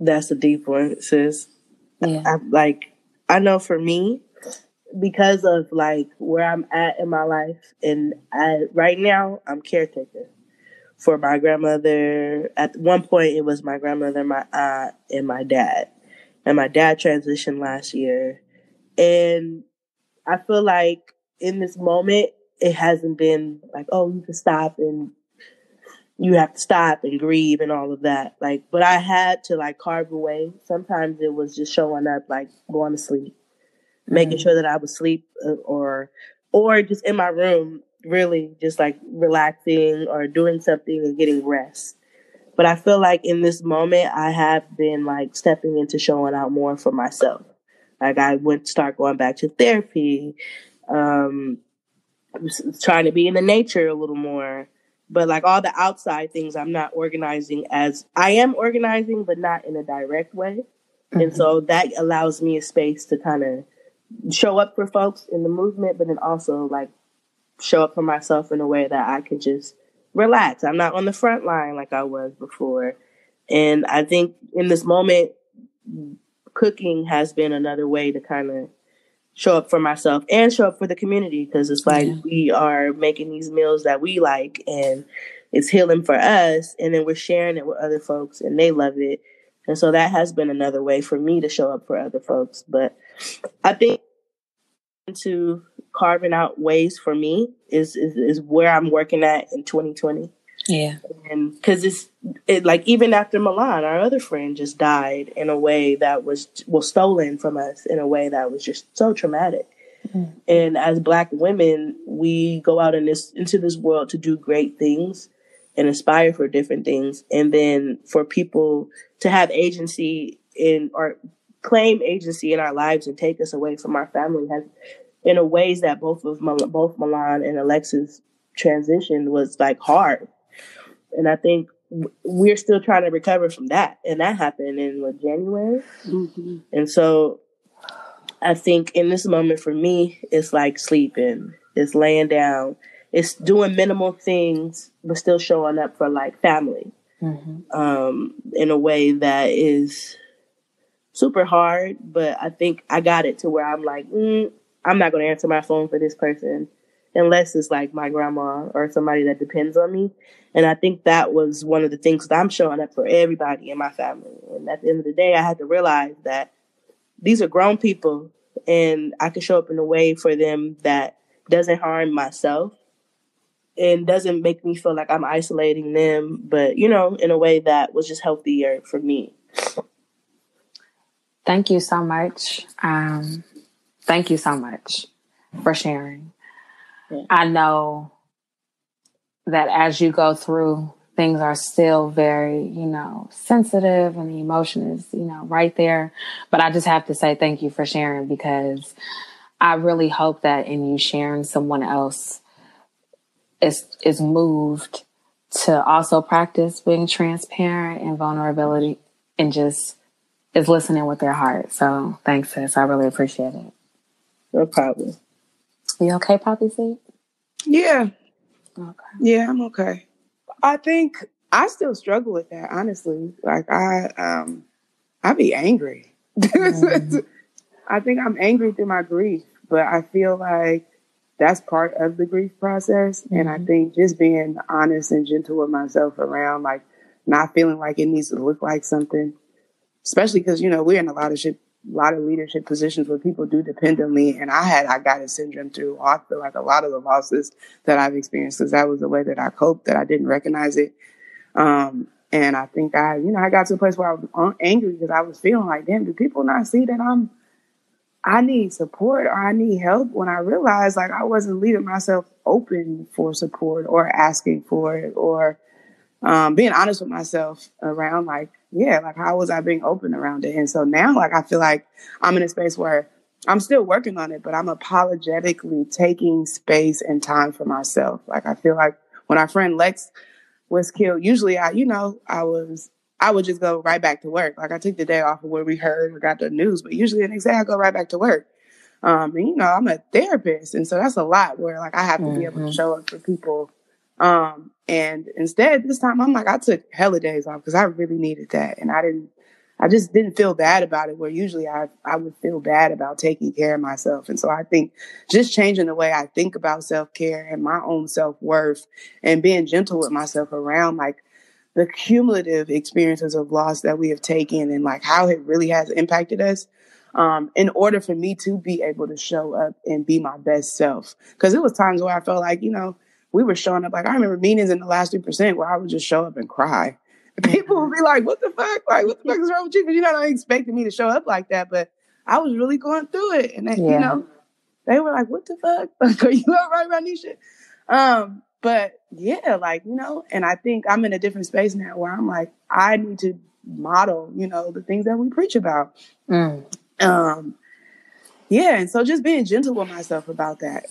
That's a deep one, sis. Yeah. I know for me, because of like where I'm at in my life, and right now I'm caretaker for my grandmother. At one point, it was my grandmother, my aunt, and my dad. And my dad transitioned last year. And I feel like in this moment, it hasn't been like, oh, you can stop and you have to stop and grieve and all of that. Like, but I had to like carve away. Sometimes it was just showing up, like going to sleep, making sure that I would sleep or just in my room, really just like relaxing or doing something and getting rest. But I feel like in this moment, I have been like stepping into showing out more for myself. Like I went to start going back to therapy, trying to be in the nature a little more. But like all the outside things, I'm not organizing as I am organizing, but not in a direct way. Mm-hmm. And so that allows me a space to kind of show up for folks in the movement, but then also like show up for myself in a way that I can just relax. I'm not on the front line like I was before. And I think in this moment, cooking has been another way to kind of show up for myself and show up for the community, because it's like we are making these meals that we like and it's healing for us, and then we're sharing it with other folks and they love it. And so that has been another way for me to show up for other folks. But I think to carving out ways for me is where I'm working at in 2020. Yeah. And because it like even after Milan, our other friend just died in a way that was stolen from us in a way that was just so traumatic. Mm-hmm. And as Black women, we go out into this world to do great things and aspire for different things. And then for people to have agency or claim agency in our lives and take us away from our family has, in a ways that both Milan and Alexis transition was like hard. And I think we're still trying to recover from that. And that happened in January. Mm-hmm. And so I think in this moment for me, it's like sleeping, it's laying down, it's doing minimal things, but still showing up for like family, in a way that is super hard. But I think I got it to where I'm like, I'm not going to answer my phone for this person unless it's like my grandma or somebody that depends on me. And I think that was one of the things that I'm showing up for everybody in my family. And at the end of the day, I had to realize that these are grown people and I can show up in a way for them that doesn't harm myself and doesn't make me feel like I'm isolating them, but, you know, in a way that was just healthier for me. Thank you so much. Thank you so much for sharing. Yeah. I know that as you go through, things are still very, you know, sensitive and the emotion is, you know, right there. But I just have to say thank you for sharing, because I really hope that in you sharing, someone else is moved to also practice being transparent and vulnerability and just is listening with their heart. So thanks, sis. I really appreciate it. No problem. You okay, Poppy Seed? Yeah. Okay. Yeah, I'm okay. I think I still struggle with that, honestly. Like I be angry. I think I'm angry through my grief, but I feel like that's part of the grief process. Mm-hmm. And I think just being honest and gentle with myself around like not feeling like it needs to look like something, especially because, you know, we're in a lot of leadership positions where people do depend on me. And I got a syndrome through I feel like a lot of the losses that I've experienced, because that was the way that I coped, that I didn't recognize it. And I think I got to a place where I was angry because I was feeling like, damn, do people not see that I need support or I need help, when I realized like I wasn't leaving myself open for support or asking for it or being honest with myself around like, yeah, like how was I being open around it? And so now like I feel like I'm in a space where I'm still working on it, but I'm apologetically taking space and time for myself. Like I feel like when our friend Lex was killed, usually I would just go right back to work. Like I took the day off of where we heard or got the news, but usually the next day I go right back to work. And you know, I'm a therapist. And so that's a lot where like I have to be able to show up for people. And instead this time I'm like, I took hella days off because I really needed that. And I I just didn't feel bad about it, where usually I would feel bad about taking care of myself. And so I think just changing the way I think about self-care and my own self-worth and being gentle with myself around like the cumulative experiences of loss that we have taken and like how it really has impacted us, in order for me to be able to show up and be my best self. Because it was times where I felt like, we were showing up. Like I remember meetings in the last 3% where I would just show up and cry. People would be like, what the fuck? Like, what the fuck is wrong with you? Because you're not expecting me to show up like that. But I was really going through it. And, they were like, what the fuck? Like, are you all right, Ronnishia? But yeah, like, and I think I'm in a different space now where I'm like, I need to model, the things that we preach about. Yeah. And so just being gentle with myself about that.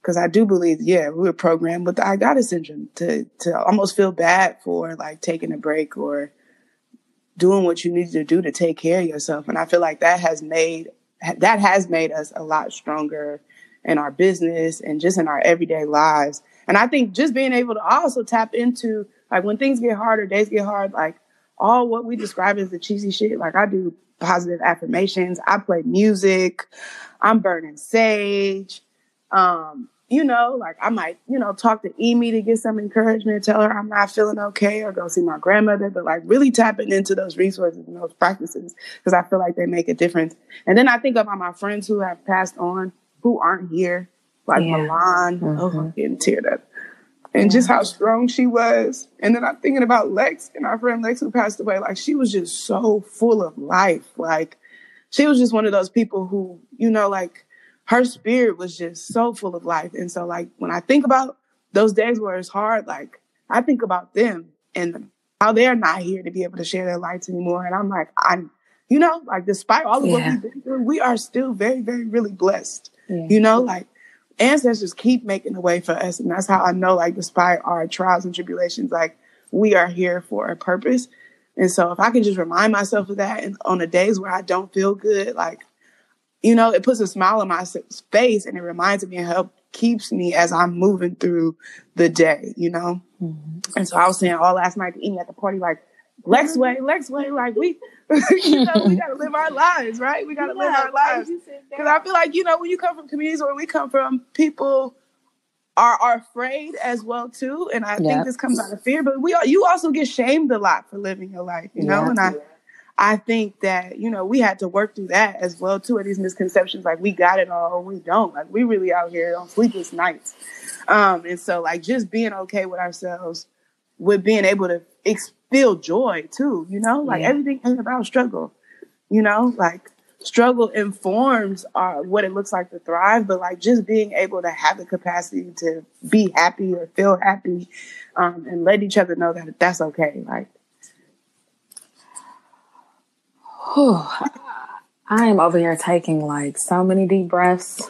Because I do believe, we were programmed with the I got it syndrome to almost feel bad for like taking a break or doing what you need to do to take care of yourself. And I feel like that has made us a lot stronger in our business and just in our everyday lives. And I think just being able to also tap into like when things get hard or days get hard, like all what we describe as the cheesy shit. Like I do positive affirmations. I play music. I'm burning sage. Like I might, talk to Amy to get some encouragement, tell her I'm not feeling okay, or go see my grandmother, but like really tapping into those resources and those practices because I feel like they make a difference. And then I think about my friends who have passed on, who aren't here, like Milan. I'm getting teared up. And just how strong she was. And then I'm thinking about Lex and our friend Lex who passed away. Like she was just so full of life. Like she was just one of those people who, like her spirit was just so full of life. And so like when I think about those days where it's hard, like I think about them and how they're not here to be able to share their lights anymore. And I'm like, like despite all of what we've been through, we are still very, very, really blessed. Like ancestors keep making a way for us. And that's how I know, like, despite our trials and tribulations, like we are here for a purpose. And so if I can just remind myself of that and on the days where I don't feel good, like, it puts a smile on my face and it reminds me and help keeps me as I'm moving through the day, And so I was saying all last night to Amy at the party, like, Lex way, like we, we got to live our lives, right? We got to live our lives. Because I feel like, when you come from communities where we come from, people are afraid as well, too. And I think this comes out of fear, but you also get shamed a lot for living your life, know? And I think that, we had to work through that as well, too, these misconceptions, like we got it all, or we don't. Like we really out here on sleepless nights. And so like just being okay with ourselves, with being able to feel joy too, like everything ain't about struggle, like struggle informs what it looks like to thrive, but like just being able to have the capacity to be happy or feel happy, and let each other know that that's okay. Like, I am over here taking like so many deep breaths,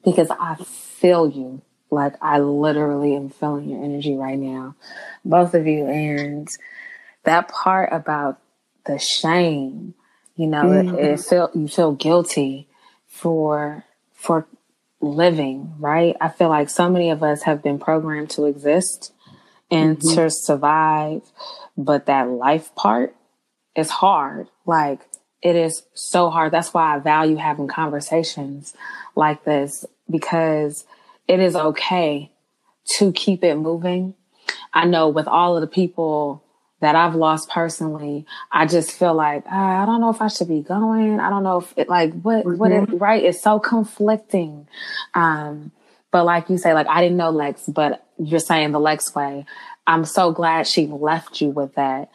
because I feel you. Like I literally am feeling your energy right now, both of you. And that part about the shame, you feel guilty for living, right? I feel like so many of us have been programmed to exist and to survive, but that life part is hard. Like it is so hard. That's why I value having conversations like this, because it is okay to keep it moving. I know with all of the people that I've lost personally, I just feel like, I don't know if I should be going. I don't know if it like, right. It's so conflicting. But like you say, like, I didn't know Lex, but you're saying the Lex way. I'm so glad she left you with that.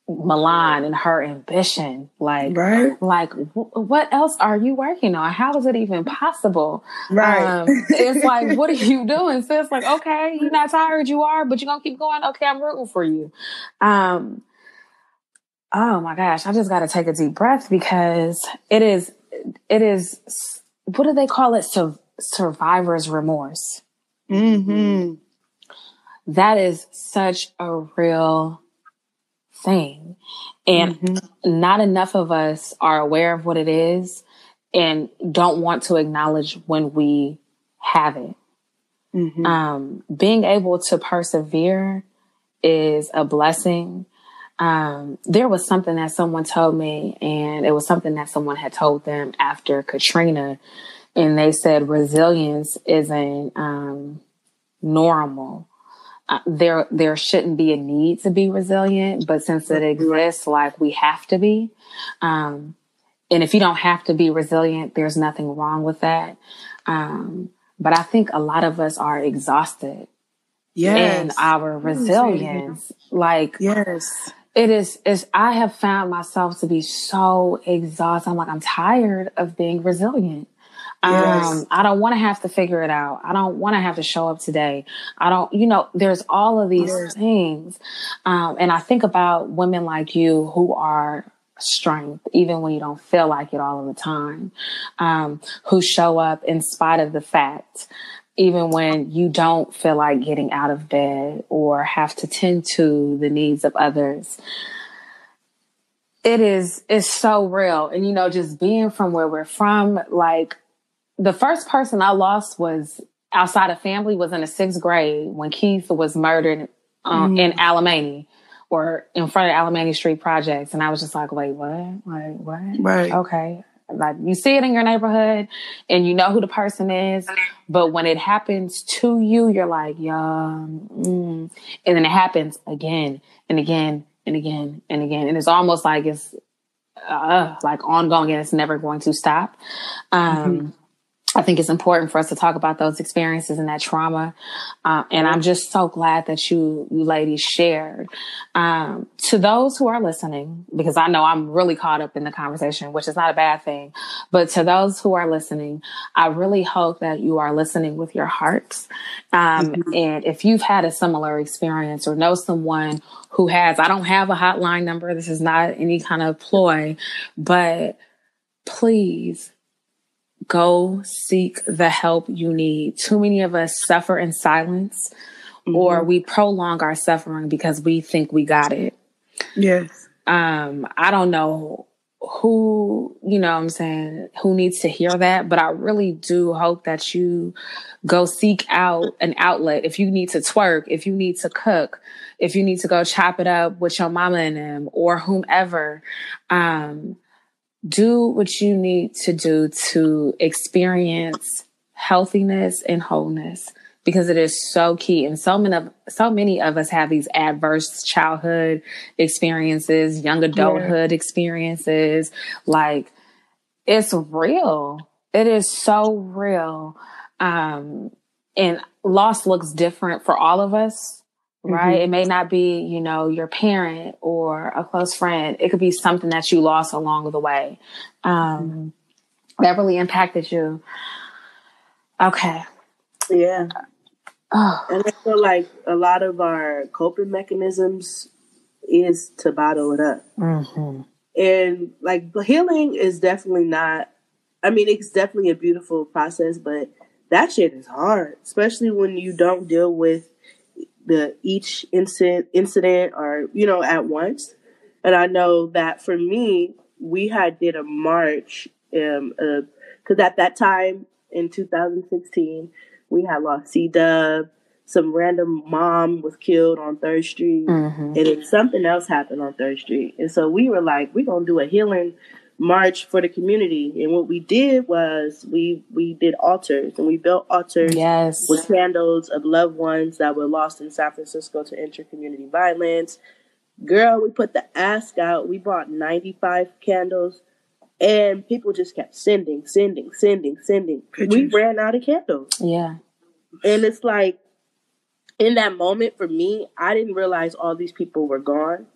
Milan and her ambition, like, what else are you working on? How is it even possible? It's like, what are you doing? So it's like, okay, you're not tired, you are, but you're gonna keep going. Okay, I'm rooting for you. Oh my gosh, I just got to take a deep breath because it is. What do they call it? Survivor's remorse. That is such a real thing. And not enough of us are aware of what it is and don't want to acknowledge when we have it. Being able to persevere is a blessing. There was something that someone told me, and it was something that someone had told them after Katrina, and they said resilience isn't normal. There shouldn't be a need to be resilient, but since it exists, like, we have to be. And if you don't have to be resilient, there's nothing wrong with that. But I think a lot of us are exhausted in our resilience. Like, I have found myself to be so exhausted. I'm like, I'm tired of being resilient. I don't want to have to figure it out. I don't want to have to show up today. There's all of these things. And I think about women like you who are strength, even when you don't feel like it all of the time, who show up in spite of the fact, even when you don't feel like getting out of bed or have to tend to the needs of others. It's so real. And, just being from where we're from, like, the first person I lost was outside of family was in the 6th grade when Keith was murdered in Alamany, or in front of Alamany Street Projects. And I was just like, wait, what? Like, what? Right. Okay. Like, you see it in your neighborhood and you know who the person is, but when it happens to you, you're like, yeah. And then it happens again and again and again and again. And it's almost like it's like ongoing and it's never going to stop. I think it's important for us to talk about those experiences and that trauma. And I'm just so glad that you ladies shared. To those who are listening, because I know I'm really caught up in the conversation, which is not a bad thing, but to those who are listening, I really hope that you are listening with your hearts. And if you've had a similar experience or know someone who has, I don't have a hotline number. This is not any kind of ploy, but please, go seek the help you need. Too many of us suffer in silence, or we prolong our suffering because we think we got it. Yes. I don't know who, who needs to hear that, but I really do hope that you go seek out an outlet. If you need to twerk, if you need to cook, if you need to go chop it up with your mama and them or whomever, do what you need to do to experience healthiness and wholeness, because it is so key. And so many of us have these adverse childhood experiences, young adulthood experiences. Like, it's real. It is so real. And loss looks different for all of us. Right. It may not be, your parent or a close friend. It could be something that you lost along the way. That really impacted you. Okay. Yeah. And I feel like a lot of our coping mechanisms is to bottle it up. And like, healing is definitely not, it's definitely a beautiful process, but that shit is hard, especially when you don't deal with each incident or, at once. And I know that for me, we did a march, because at that time in 2016, we had lost C-Dub. Some random mom was killed on 3rd Street, and then something else happened on 3rd Street. And so we were like, we're going to do a healing march for the community. And what we did was we did altars, and we built altars with candles of loved ones that were lost in San Francisco to inter-community violence. Girl, we put the ask out. We bought 95 candles, and people just kept sending. Pictures. We ran out of candles. Yeah. And it's like, in that moment for me, I didn't realize all these people were gone.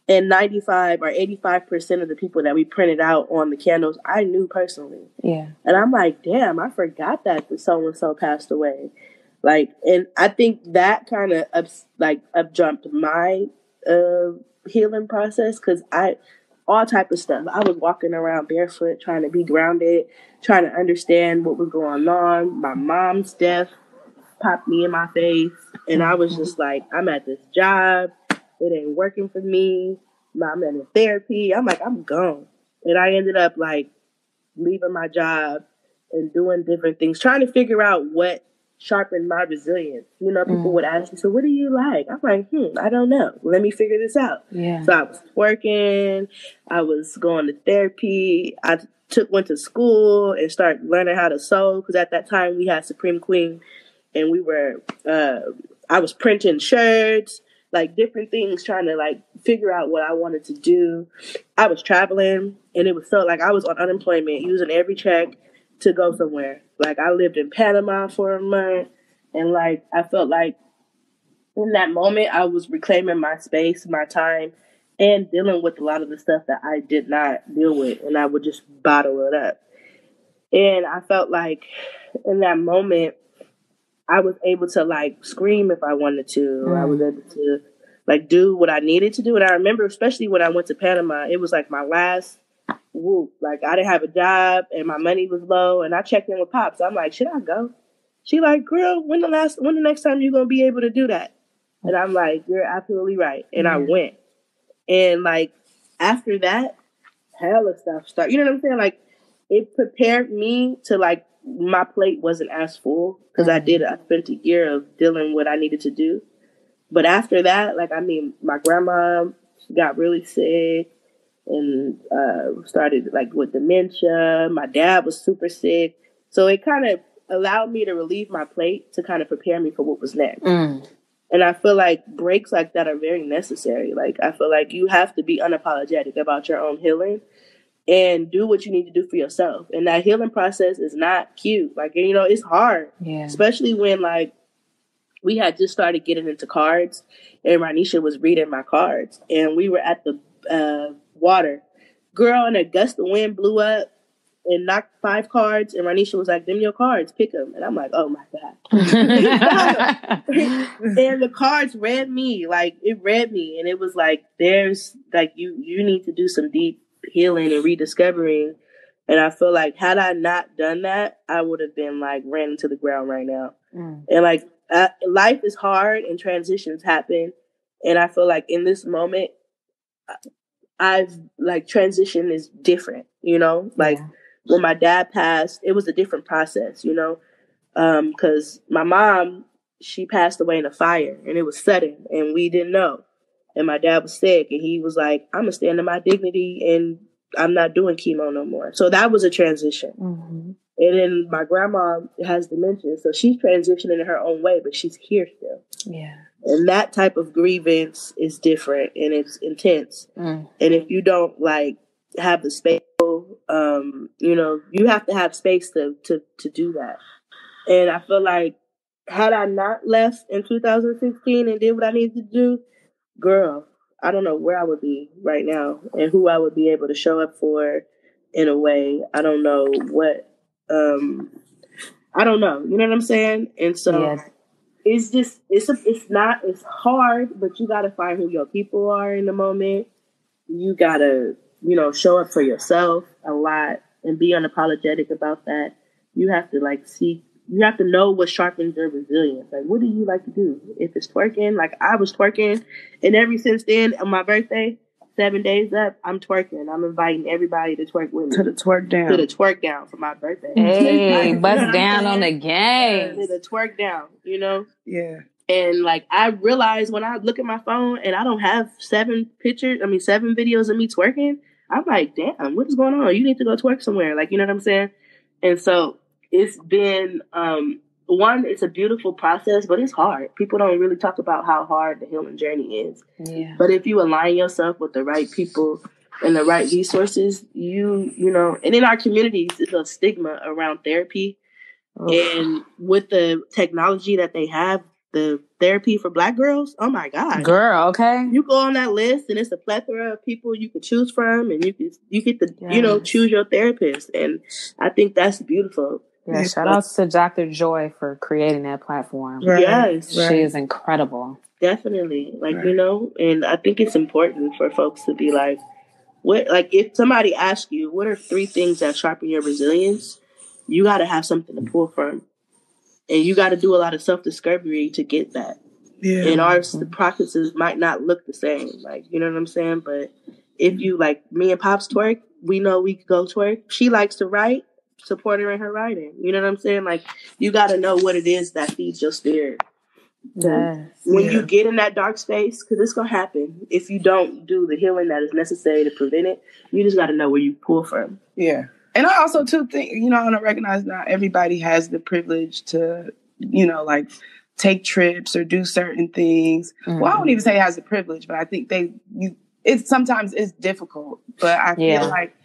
And 95 or 85% of the people that we printed out on the candles, I knew personally. Yeah. And I'm like, damn, I forgot that so-and-so passed away. Like, and I think that kind of up-jumped my healing process, because all type of stuff. I was walking around barefoot, trying to be grounded, trying to understand what was going on. My mom's death popped me in my face. And I was just like, I'm at this job. It ain't working for me. I'm in therapy. I'm like, I'm gone. And I ended up like leaving my job and doing different things, trying to figure out what sharpened my resilience. You know, people would ask me, so what do you like? I'm like, I don't know. Let me figure this out. Yeah. So I was working. I was going to therapy. I went to school and started learning how to sew, because at that time we had Supreme Queen, and we were, I was printing shirts, like different things, trying to like figure out what I wanted to do. I was traveling, and it was so like I was on unemployment, using every check to go somewhere. Like I lived in Panama for a month, and like I felt like in that moment I was reclaiming my space, my time, and dealing with a lot of the stuff that I did not deal with, and I would just bottle it up. And I felt like in that moment I was able to like scream if I wanted to. I was able to like do what I needed to do. And I remember, especially when I went to Panama, it was like my last whoop. Like I didn't have a job and my money was low, and I checked in with Pops. I'm like, should I go? She like, girl, when the next time you gonna be able to do that? And I'm like, you're absolutely right. And I went. And like after that, hella stuff started. You know what I'm saying? Like it prepared me to like, my plate wasn't as full, because I spent a year of dealing what I needed to do. But after that, like, I mean, my grandma got really sick and started like with dementia. My dad was super sick. So it kind of allowed me to relieve my plate to kind of prepare me for what was next. And I feel like breaks like that are very necessary. Like, I feel like you have to be unapologetic about your own healing and do what you need to do for yourself. And that healing process is not cute. Like, you know, it's hard. Yeah. Especially when, like, we had just started getting into cards, and Ronnishia was reading my cards. And we were at the water. Girl, and a gust of wind blew up and knocked 5 cards. And Ronnishia was like, them your cards, pick them. And I'm like, oh, my God. And the cards read me. Like, it read me. And it was like, there's, like, you need to do some deep healing and rediscovering. And I feel like had I not done that, I would have been like ran into the ground right now. And like life is hard and transitions happen, and I feel like in this moment I've like transition is different, you know, like when my dad passed, it was a different process, you know, because my mom, she passed away in a fire, and it was sudden and we didn't know. And my dad was sick, and he was like, I'm going to stand in my dignity, and I'm not doing chemo no more. So that was a transition. And then my grandma has dementia, so she's transitioning in her own way, but she's here still. Yeah. And that type of grievance is different, and it's intense. And if you don't, like, have the space, you know, you have to have space to do that. And I feel like had I not left in 2016 and did what I needed to do, girl, I don't know where I would be right now and who I would be able to show up for in a way. I don't know what, I don't know. You know what I'm saying? And so it's just, it's hard, but you got to find who your people are in the moment. You got to, you know, show up for yourself a lot and be unapologetic about that. You have to like you have to know what sharpens your resilience. Like, what do you like to do? If it's twerking, like I was twerking, and ever since then, on my birthday, 7 days up, I'm twerking. I'm inviting everybody to twerk with me. To the twerk down for my birthday. Hey, bust down on the game. To the twerk down, you know? Yeah. And like, I realized when I look at my phone and I don't have 7 videos of me twerking, I'm like, damn, what is going on? You need to go twerk somewhere. Like, you know what I'm saying? And so it's been, it's a beautiful process, but it's hard. People don't really talk about how hard the healing journey is. Yeah. But if you align yourself with the right people and the right resources, you know, and in our communities, there's a stigma around therapy. And with the technology that they have, the therapy for Black girls, oh my God. Girl, okay. You go on that list and it's a plethora of people you could choose from, and you get to, you know, choose your therapist. And I think that's beautiful. Yeah, shout out to Dr. Joy for creating that platform. Right. Yes. She is incredible. Definitely. Like, you know, and I think it's important for folks to be like, what, like if somebody asks you, what are 3 things that sharpen your resilience? You got to have something to pull from. And you got to do a lot of self-discovery to get that. Yeah. And the practices might not look the same. Like, you know what I'm saying? But if you, like, me and Pops twerk, we know we could go twerk. She likes to write. support her in her writing. You know what I'm saying? Like, you got to know what it is that feeds your spirit. Yes. When you get in that dark space, because it's going to happen, if you don't do the healing that is necessary to prevent it, you just got to know where you pull from. Yeah. And I also, too, think, I want to recognize not everybody has the privilege to, like, take trips or do certain things. Well, I won't even say has the privilege, but I think it sometimes is difficult. But I feel like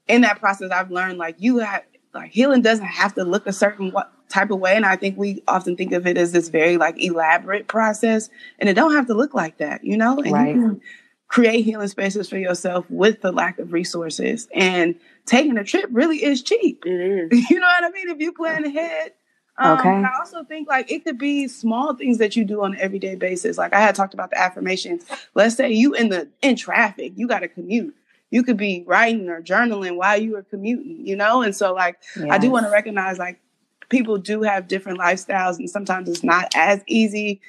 in that process, I've learned, like, healing doesn't have to look a certain type of way. And I think we often think of it as this very, like, elaborate process. And it don't have to look like that, And you can create healing spaces for yourself with the lack of resources. And taking a trip really is cheap. It is. You know what I mean? If you plan ahead. I also think, like, it could be small things that you do on an everyday basis. Like, I had talked about the affirmations. Let's say you in traffic, you got to commute. You could be writing or journaling while you are commuting, And so, like, I do want to recognize, like, people do have different lifestyles, and sometimes it's not as easy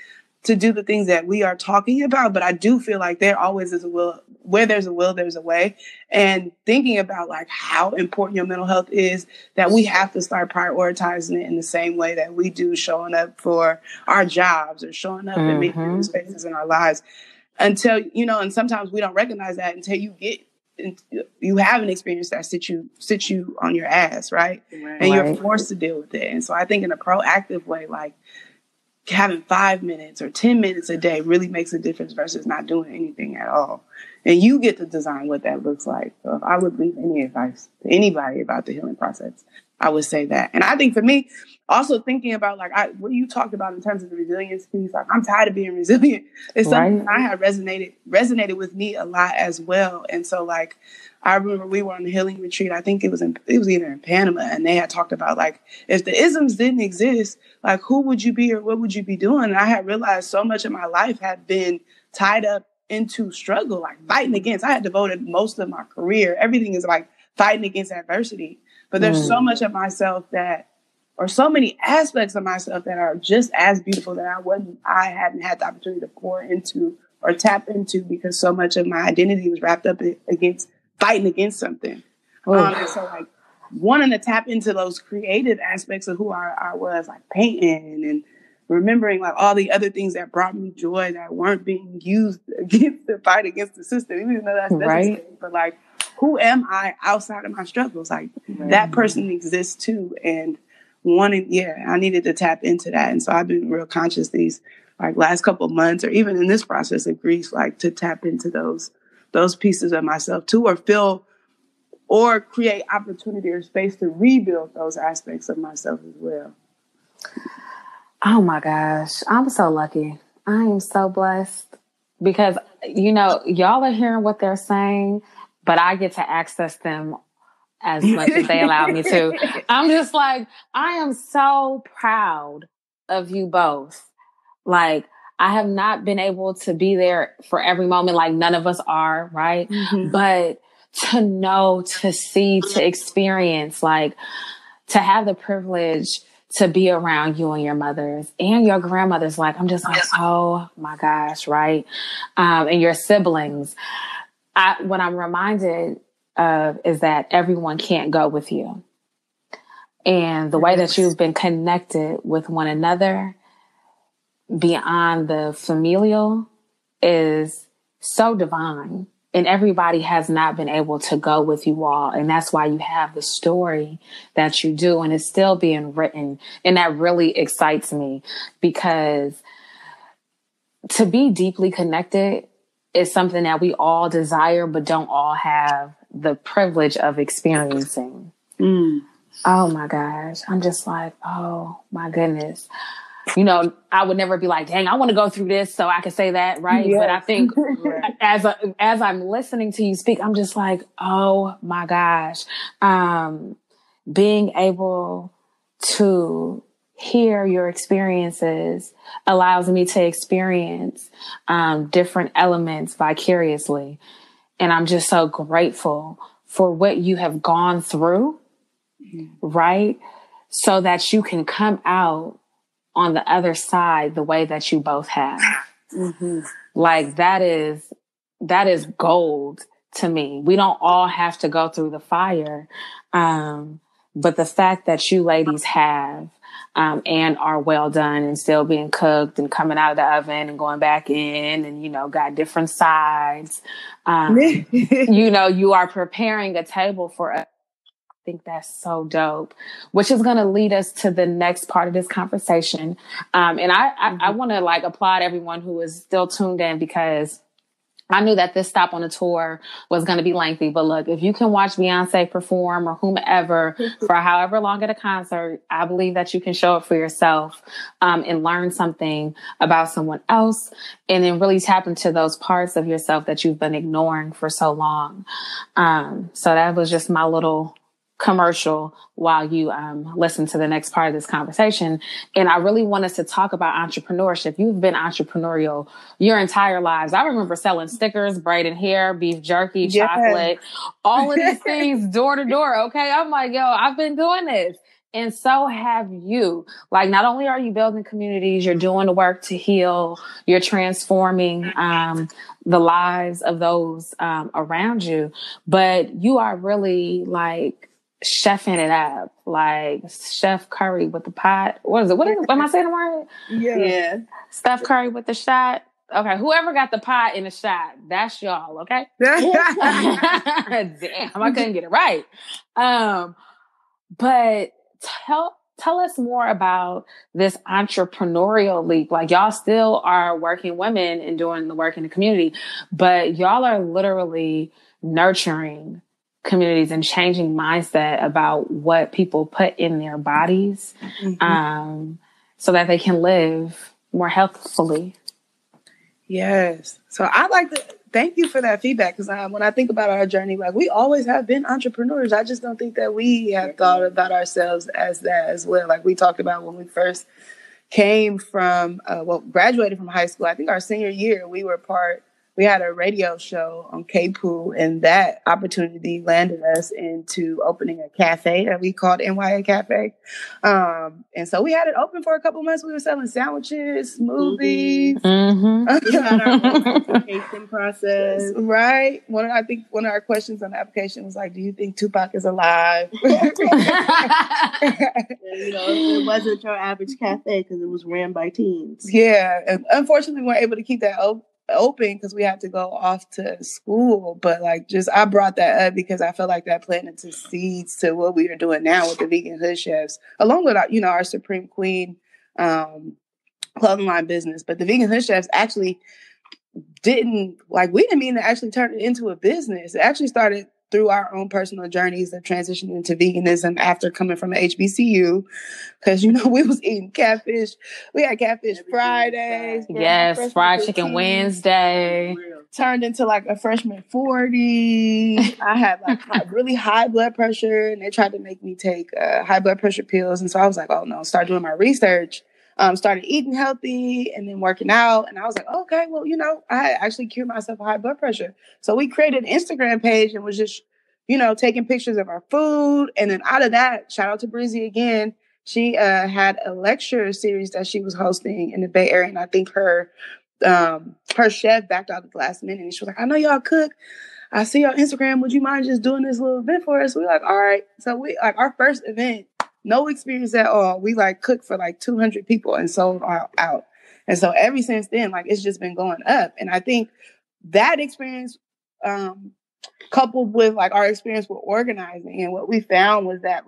to do the things that we are talking about. But I do feel like there always is a will. Where there's a will, there's a way. And thinking about, like, how important your mental health is, that we have to start prioritizing it in the same way that we do showing up for our jobs or showing up in many spaces in our lives. Until, and sometimes we don't recognize that until you have an experience that sits you on your ass, right? And you're forced to deal with it. And so I think in a proactive way, like, having 5 minutes or 10 minutes a day really makes a difference versus not doing anything at all. And you get to design what that looks like. So if I would leave any advice to anybody about the healing process, I would say that. And I think for me, also thinking about, like, what you talked about in terms of the resilience piece, like, I'm tired of being resilient. It's something that I have resonated with me a lot as well. And so, like, I remember we were on the healing retreat. I think it was either in Panama, and they had talked about, like, if the isms didn't exist, like, who would you be or what would you be doing? And I had realized so much of my life had been tied up into struggle, like fighting against. I had devoted most of my career. Everything is like fighting against adversity. But there's so much of myself or so many aspects of myself that are just as beautiful that I hadn't had the opportunity to pour into or tap into, because so much of my identity was wrapped up against fighting against something. And so, like, wanting to tap into those creative aspects of who I was, like painting and remembering, like, all the other things that brought me joy that weren't being used against the fight against the system, even though that's necessary. But, like, who am I outside of my struggles? Like, that person exists too. And I needed to tap into that. And so I've been real conscious these, like, last couple of months, or even in this process of grief, like, to tap into those pieces of myself too, or create opportunity or space to rebuild those aspects of myself as well. Oh my gosh. I'm so lucky. I am so blessed because, y'all are hearing what they're saying, but I get to access them as much as they allow me to. I'm just like, I am so proud of you both. Like, I have not been able to be there for every moment, like none of us are, right? But to know, to see, to experience, like, to have the privilege to be around you and your mothers and your grandmothers. Like, I'm just like, oh my gosh, right? And your siblings. What I'm reminded of is that everyone can't go with you. And the way that you've been connected with one another beyond the familial is so divine. And everybody has not been able to go with you all. And that's why you have the story that you do. And it's still being written. And that really excites me, because to be deeply connected is something that we all desire, but don't all have the privilege of experiencing. Oh my gosh. I'm just like, oh my goodness. I would never be like, dang, I want to go through this so I can say that, right? Yes. But I think as I'm listening to you speak, I'm just like, oh my gosh. Being able to hear your experiences allows me to experience different elements vicariously. And I'm just so grateful for what you have gone through, right? So that you can come out on the other side the way that you both have. Like, that is gold to me. We don't all have to go through the fire. But the fact that you ladies have and are well done and still being cooked and coming out of the oven and going back in and, you know, got different sides. You know, you are preparing a table for us. I think that's so dope, which is going to lead us to the next part of this conversation. And I want to like applaud everyone who is still tuned in, because I knew that this stop on the tour was going to be lengthy. But look, if you can watch Beyonce perform or whomever for however long at a concert, I believe that you can show it for yourself and learn something about someone else, and then really tap into those parts of yourself that you've been ignoring for so long. So that was just my little commercial while you listen to the next part of this conversation. And I really want us to talk about entrepreneurship. You've been entrepreneurial your entire lives. I remember selling stickers, braiding hair, beef jerky, chocolate, all of these things door to door. Okay. I'm like, yo, I've been doing this. And so have you. Like, not only are you building communities, you're doing the work to heal, you're transforming the lives of those around you, but you are really like chefing it up, like Chef Curry with the pot. What is it? Am I saying it right? Yeah. Steph Curry with the shot. Okay, whoever got the pot in the shot, that's y'all, okay? Damn, I couldn't get it right. But tell us more about this entrepreneurial leap. Like, y'all still are working women and doing the work in the community, but y'all are literally nurturing communities and changing mindset about what people put in their bodies, so that they can live more healthfully. Yes. So I'd like to thank you for that feedback, because when I think about our journey, like, we always have been entrepreneurs. I just don't think that we have thought about ourselves as that as well. Like we talked about when we first came from, graduated from high school. I think our senior year, we had a radio show on KPOO, and that opportunity landed us into opening a cafe that we called NYA Cafe. And so we had it open for a couple months. We were selling sandwiches, smoothies. We had our own application process. Right. I think one of our questions on the application was like, do you think Tupac is alive? And, it wasn't your average cafe because it was ran by teens. Yeah. And unfortunately, we weren't able to keep that open because we had to go off to school. But I brought that up because I felt like that planted some seeds to what we are doing now with the Vegan Hood Chefs, along with our Supreme Queen clothing line business. But the Vegan Hood Chefs actually we didn't mean to actually turn it into a business. It actually started through our own personal journeys of transitioning into veganism after coming from an HBCU, because we was eating catfish. We had catfish Fridays. Yes, fried chicken Wednesday. Turned into a freshman 40. I had really high blood pressure, and they tried to make me take high blood pressure pills. And so I was like, oh no, start doing my research. Started eating healthy and then working out. And I was like, okay, well, I actually cured myself of high blood pressure. So we created an Instagram page and was just, taking pictures of our food. And then out of that, shout out to Breezy again. She had a lecture series that she was hosting in the Bay Area. And I think her chef backed out at the last minute. And she was like, I know y'all cook. I see your Instagram. Would you mind just doing this little event for us? We were like, all right. So we our first event, no experience at all. We cooked for 200 people and sold out. And so ever since then, it's just been going up. And I think that experience, coupled with our experience with organizing, and what we found was that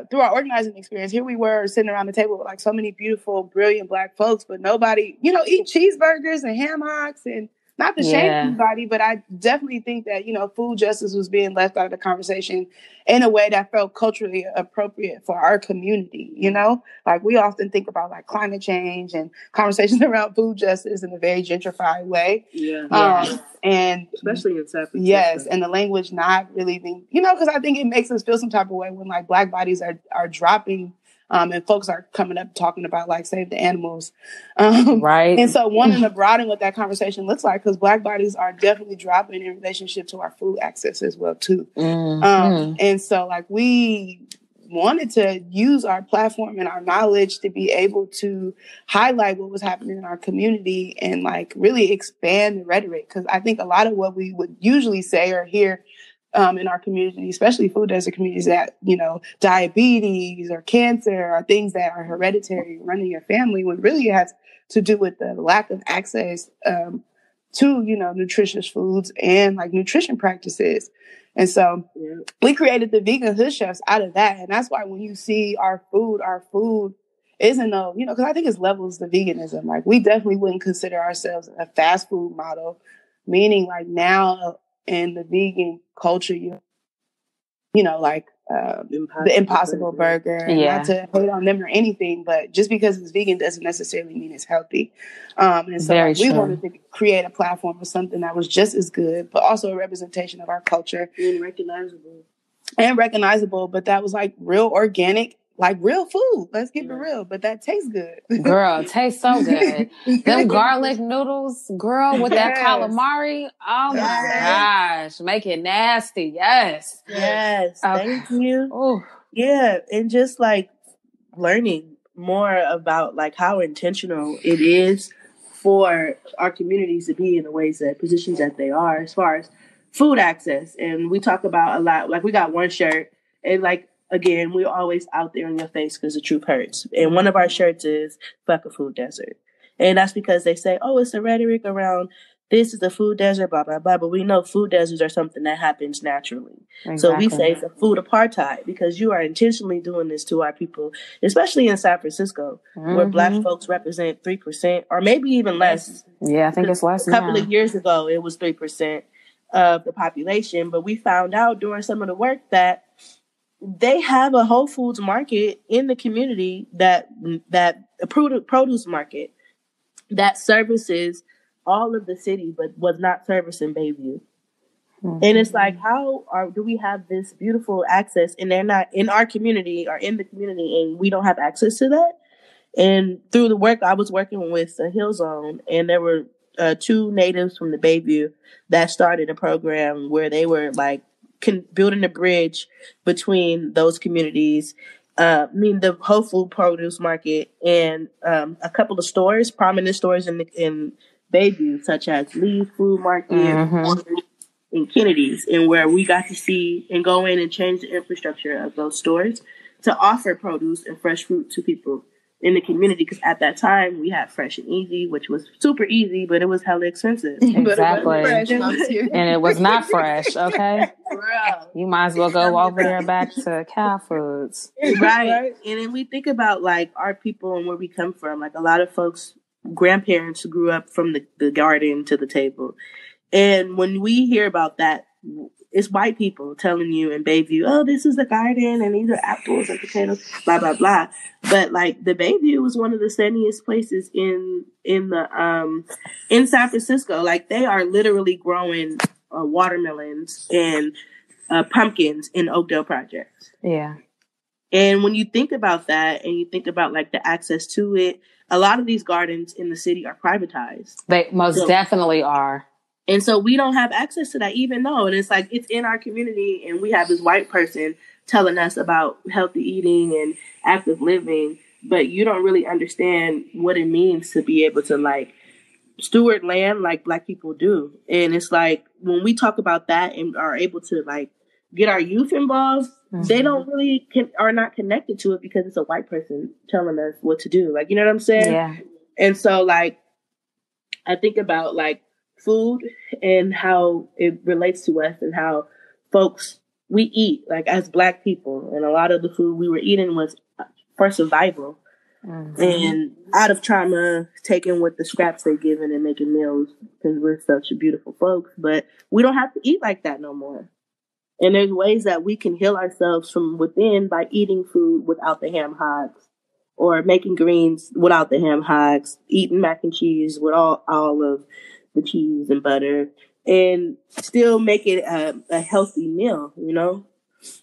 through our organizing experience, here we were sitting around the table with so many beautiful, brilliant Black folks, but nobody, eating cheeseburgers and ham hocks. And not to shame anybody, but I definitely think that, food justice was being left out of the conversation in a way that felt culturally appropriate for our community. We often think about climate change and conversations around food justice in a very gentrified way. Yeah. And especially in San Francisco. Yes. And the language not really being, because I think it makes us feel some type of way when Black bodies are dropping. And folks are coming up talking about save the animals. Right. And so wanting to broaden what that conversation looks like, because Black bodies are definitely dropping in relationship to our food access as well too. And so we wanted to use our platform and our knowledge to be able to highlight what was happening in our community and really expand the rhetoric. Because I think a lot of what we would usually say or hear in our community, especially food desert communities, that, diabetes or cancer are things that are hereditary running your family, when really it has to do with the lack of access to, nutritious foods and like nutrition practices. And so we created the vegan hood chefs out of that. And that's why when you see our food isn't because I think it's levels to veganism. Like, we definitely wouldn't consider ourselves a fast food model, meaning like now in the vegan culture, the Impossible Burger. Yeah. Not to hate on them or anything, but just because it's vegan doesn't necessarily mean it's healthy. And so we wanted to create a platform for something that was just as good, but also a representation of our culture. And recognizable, but that was like real organic, like real food. Let's keep it real, but that tastes good. Girl, tastes so good. Them garlic noodles, girl, with that calamari. Oh my gosh. Make it nasty. Yes. Yes. Okay. Thank you. Ooh. Yeah. And just like learning more about like how intentional it is for our communities to be in the ways that positions that they are as far as food access. And we talk about a lot, like we got one shirt and like, again, we're always out there in your face because the truth hurts. And one of our shirts is fuck a food desert. And that's because they say, oh, it's a rhetoric around this is a food desert, blah, blah, blah. But we know food deserts are something that happens naturally. Exactly. So we say it's a food apartheid because you are intentionally doing this to our people, especially in San Francisco, where Black folks represent 3% or maybe even less. Yeah, I think it's less now. A couple of years ago, it was 3% of the population. But we found out during some of the work that they have a Whole Foods market in the community that a produce market that services all of the city, but was not servicing Bayview. And it's like, do we have this beautiful access and they're not in our community or in the community and we don't have access to that? And through the work, I was working with the Hill Zone, and there were two natives from the Bayview that started a program where they were like building a bridge between those communities. The Whole Food produce market and a couple of stores, prominent stores in Bayview, such as Lee's Food Market and Kennedy's, and where we got to see and go in and change the infrastructure of those stores to offer produce and fresh fruit to people in the community. Because at that time we had Fresh and Easy, which was super easy, but it was hella expensive. Exactly. And it was not fresh, okay? You might as well go over there back to Cal Foods. Right. And then we think about like our people and where we come from. Like a lot of folks, grandparents grew up from the garden to the table. And when we hear about that, it's white people telling you in Bayview, oh, this is the garden and these are apples and potatoes, blah, blah, blah. But like the Bayview was one of the sunniest places in San Francisco. Like they are literally growing watermelons and pumpkins in Oakdale projects. Yeah. And when you think about that and you think about like the access to it, a lot of these gardens in the city are privatized. They most definitely are. And so we don't have access to that, even though, and it's like, it's in our community and we have this white person telling us about healthy eating and active living, but you don't really understand what it means to be able to like steward land like Black people do. And it's like, when we talk about that and are able to like get our youth involved, they don't really are not connected to it because it's a white person telling us what to do. Like, you know what I'm saying? Yeah. And so like, I think about like food and how it relates to us and how folks, we eat like as Black people. And a lot of the food we were eating was for survival and out of trauma, taking with the scraps they're given and making meals because we're such beautiful folks. But we don't have to eat like that no more. And there's ways that we can heal ourselves from within by eating food without the ham hocks, or making greens without the ham hocks, eating mac and cheese with all of the cheese and butter, and still make it a healthy meal, you know?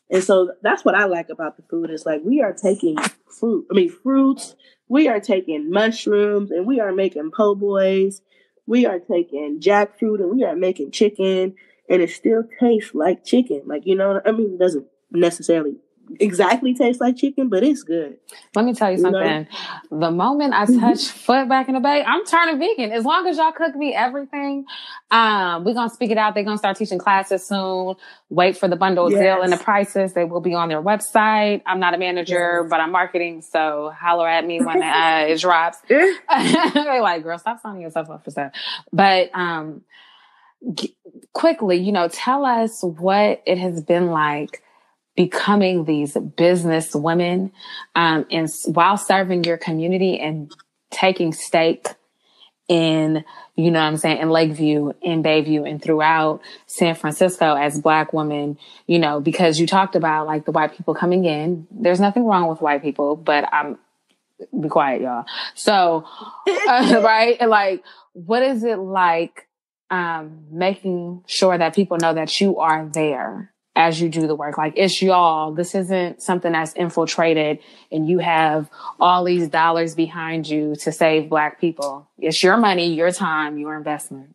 And so that's what I like about the food. Is like we are taking fruits, we are taking mushrooms, and we are making po' boys, we are taking jackfruit, and we are making chicken, and it still tastes like chicken. Like, you know, I mean, it doesn't necessarily exactly taste like chicken, but it's good. Let me tell you something. The moment I touch foot back in the Bay, I'm turning vegan. As long as y'all cook me everything, we're going to speak it out. They're going to start teaching classes soon. Wait for the bundle deal and the prices. They will be on their website. I'm not a manager, but I'm marketing. So holler at me when it drops. They're like, girl, stop signing yourself up for stuff. But, quickly, you know, tell us what it has been like becoming these business women, and while serving your community and taking stake in, you know what I'm saying, in Lakeview, in Bayview, and throughout San Francisco as Black women, you know, because you talked about like the white people coming in. There's nothing wrong with white people, but be quiet, y'all. So, right. Like, what is it like, making sure that people know that you are there as you do the work? Like, it's y'all. This isn't something that's infiltrated and you have all these dollars behind you to save Black people. It's your money, your time, your investment.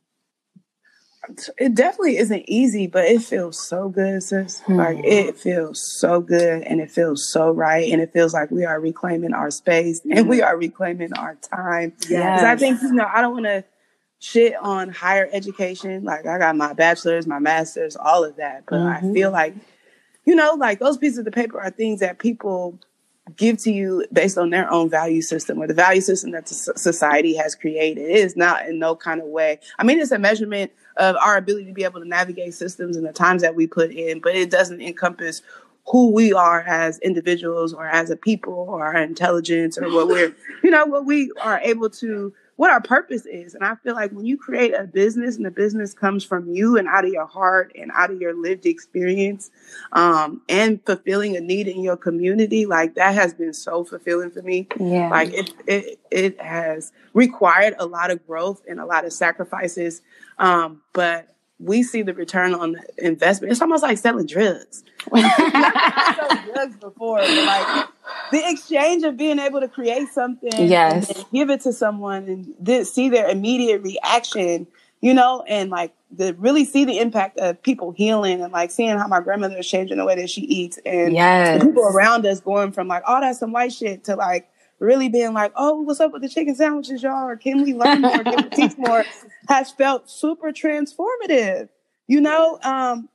It definitely isn't easy, but it feels so good, sis. Like, it feels so good and it feels so right. And it feels like we are reclaiming our space and we are reclaiming our time. Because I think, you know, I don't want to shit on higher education. Like, I got my bachelor's, my master's, all of that. But I feel like, you know, like those pieces of the paper are things that people give to you based on their own value system or the value system that society has created. It is not in no kind of way. I mean, it's a measurement of our ability to be able to navigate systems and the times that we put in, but it doesn't encompass who we are as individuals or as a people or our intelligence or what we're, you know, what we are able to, what our purpose is. And I feel like when you create a business and the business comes from you and out of your heart and out of your lived experience, and fulfilling a need in your community, like that has been so fulfilling for me. Yeah. Like it has required a lot of growth and a lot of sacrifices. But we see the return on the investment. It's almost like selling drugs. I've sold drugs before, but like the exchange of being able to create something and then give it to someone and see their immediate reaction, you know, and like really see the impact of people healing and like seeing how my grandmother is changing the way that she eats and the people around us going from like, oh, that's some white shit to like really being like, oh, what's up with the chicken sandwiches, y'all? Or can we learn more? Can we teach more? Has felt super transformative, you know?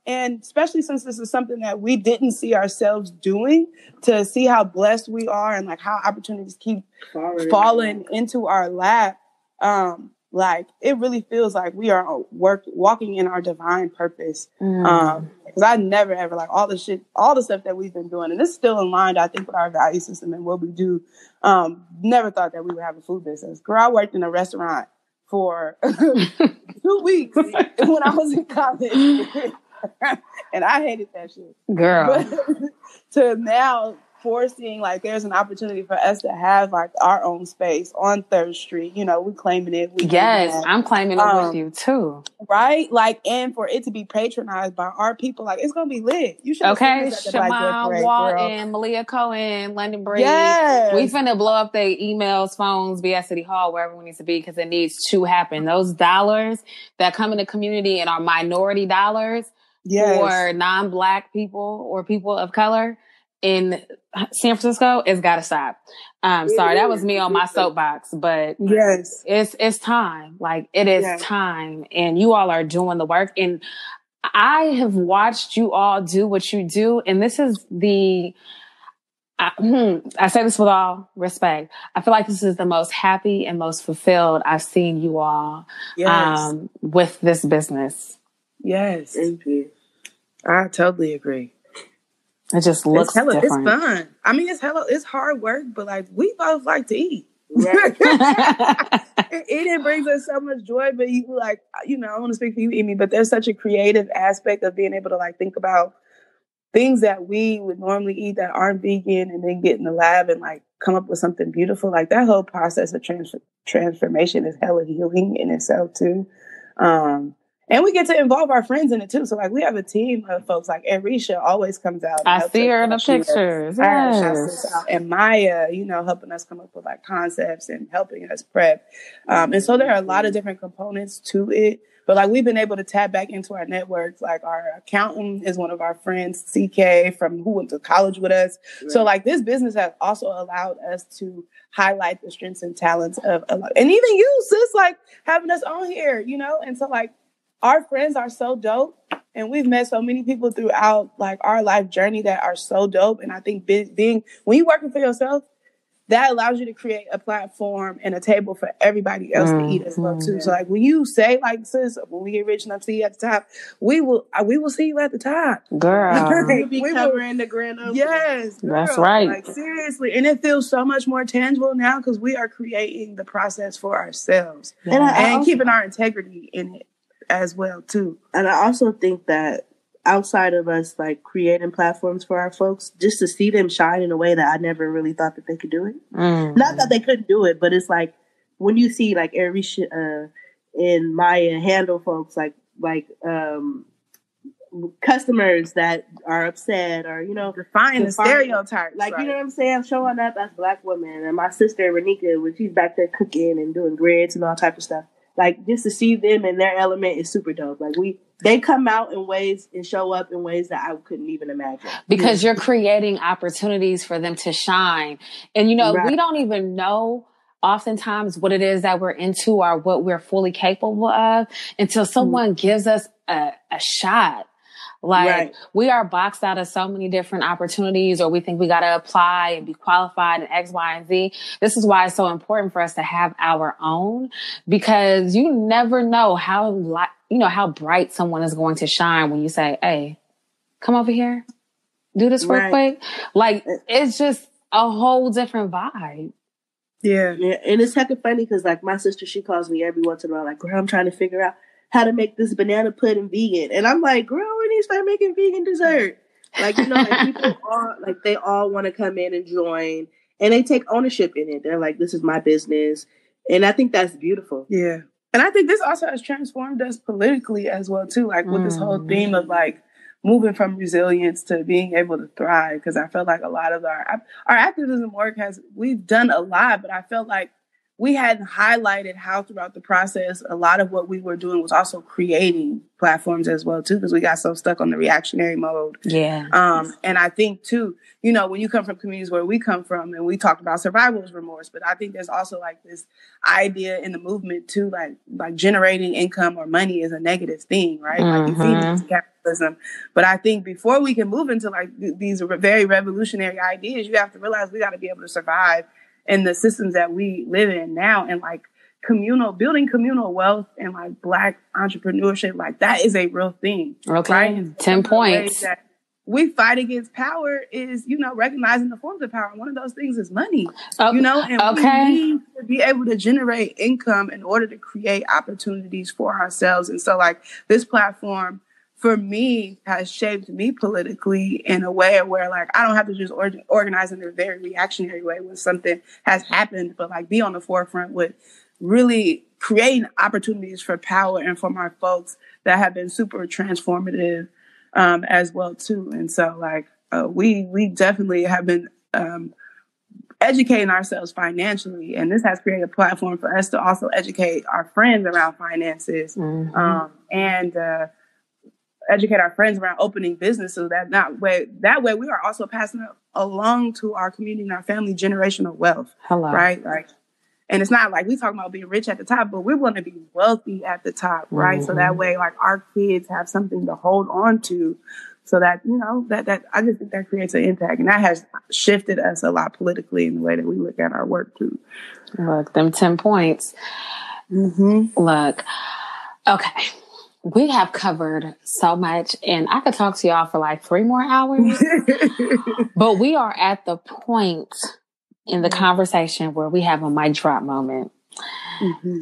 And especially since this is something that we didn't see ourselves doing, to see how blessed we are and like how opportunities keep falling into our lap. Like it really feels like we are walking in our divine purpose. Because I never ever like all the stuff that we've been doing, and this is still in line, I think, with our value system and what we do. Never thought that we would have a food business. Girl, I worked in a restaurant for 2 weeks when I was in college, and I hated that shit, girl. But to now foreseeing like there's an opportunity for us to have like our own space on 3rd Street, you know, we claiming it. I'm claiming it with you too. Right? Like, and for it to be patronized by our people, like it's gonna be lit. You should Shaman Walton, Malia Cohen, London Breed. We finna blow up their emails, phones, be at City Hall, wherever we need to be, because it needs to happen. Those dollars that come in the community and are minority dollars for non-Black people or people of color in San Francisco, it's got to stop. Sorry, that was me on my soapbox, but it's time. Like it is time, and you all are doing the work. And I have watched you all do what you do, and this is I say this with all respect. I feel like this is the most happy and most fulfilled I've seen you all with this business. Yes, thank you. I totally agree. It just looks different. It's fun. I mean, it's hard work, but like we both like to eat. Right? Eating brings us so much joy, but you like, you know, I want to speak for you, Amy, but there's such a creative aspect of being able to like think about things that we would normally eat that aren't vegan and then get in the lab and like come up with something beautiful. Like that whole process of transformation is hella healing in itself too. And we get to involve our friends in it too. So like we have a team of folks like Arisha always comes out. I see her in the pictures. And Maya, you know, helping us come up with like concepts and helping us prep. And so there are a lot of different components to it. But like, we've been able to tap back into our networks. Like, our accountant is one of our friends, CK, from who went to college with us. Right. So like, this business has also allowed us to highlight the strengths and talents of, and even you, sis, like having us on here, you know? And so like, our friends are so dope, and we've met so many people throughout like our life journey that are so dope. And I think being when you're working for yourself, that allows you to create a platform and a table for everybody else to eat as well too. So like, when you say like, sis, when we get rich enough to see you at the top, we will see you at the top, girl. You'll be covering the grand opening. Yes, girl. That's right. Like, seriously, and it feels so much more tangible now because we are creating the process for ourselves and keeping our integrity in it as well too. And I also think that outside of us like creating platforms for our folks, just to see them shine in a way that I never really thought that they could do it. Not that they couldn't do it, but it's like when you see like Arisha and Maya handle folks like customers that are upset, or, you know, define the stereotypes. Like, right. You know what I'm saying? Showing up as Black women, and my sister Renika, when she's back there cooking and doing grits and all type of stuff. Like, just to see them in their element is super dope. Like, they come out in ways and show up in ways that I couldn't even imagine. Because you're creating opportunities for them to shine. And, you know, Right. We don't even know oftentimes what it is that we're into or what we're fully capable of until someone gives us a shot. Like, right. We are boxed out of so many different opportunities, or we think we got to apply and be qualified in X, Y, and Z. This is why it's so important for us to have our own, because you never know how bright someone is going to shine when you say, hey, come over here, do this real quick. Like, it's just a whole different vibe. Yeah. And it's hecka funny because, like, my sister, she calls me every once in a while, like, girl, I'm trying to figure out how to make this banana pudding vegan. And I'm like, girl, we need to start making vegan dessert. Like, you know, and people all, like, they all want to come in and join, and they take ownership in it. They're like, this is my business. And I think that's beautiful. Yeah. And I think this also has transformed us politically as well, too. Like, with this whole theme of, like, moving from resilience to being able to thrive. Because I felt like a lot of our activism work we've done a lot, but I felt like we hadn't highlighted how throughout the process, a lot of what we were doing was also creating platforms as well, too, because we got so stuck on the reactionary mode. Yeah. And I think, too, you know, when you come from communities where we come from, and we talked about survivor's remorse, but I think there's also like this idea in the movement, too, like generating income or money is a negative thing, right? Like, you feed into capitalism. But I think before we can move into like these very revolutionary ideas, you have to realize we got to be able to survive in the systems that we live in now, and like building communal wealth and like Black entrepreneurship, like that is a real thing. Okay. Right? 10 points. That we fight against power is, you know, recognizing the forms of power. One of those things is money, you know, and we need to be able to generate income in order to create opportunities for ourselves. And so like this platform, for me, has shaped me politically in a way where, like, I don't have to just organize in a very reactionary way when something has happened, but, like, be on the forefront with really creating opportunities for power and for my folks that have been super transformative as well, too. And so, like, we definitely have been educating ourselves financially, and this has created a platform for us to also educate our friends around finances and educate our friends around opening businesses. That way we are also passing along to our community and our family generational wealth. Right? Like, and it's not like we talking about being rich at the top, but we want to be wealthy at the top, right? So that way, like, our kids have something to hold on to, so that, you know, that I just think that creates an impact, and that has shifted us a lot politically in the way that we look at our work too. Look, them 10 points. Look, okay. We have covered so much, and I could talk to y'all for like 3 more hours, but we are at the point in the conversation where we have a mic drop moment.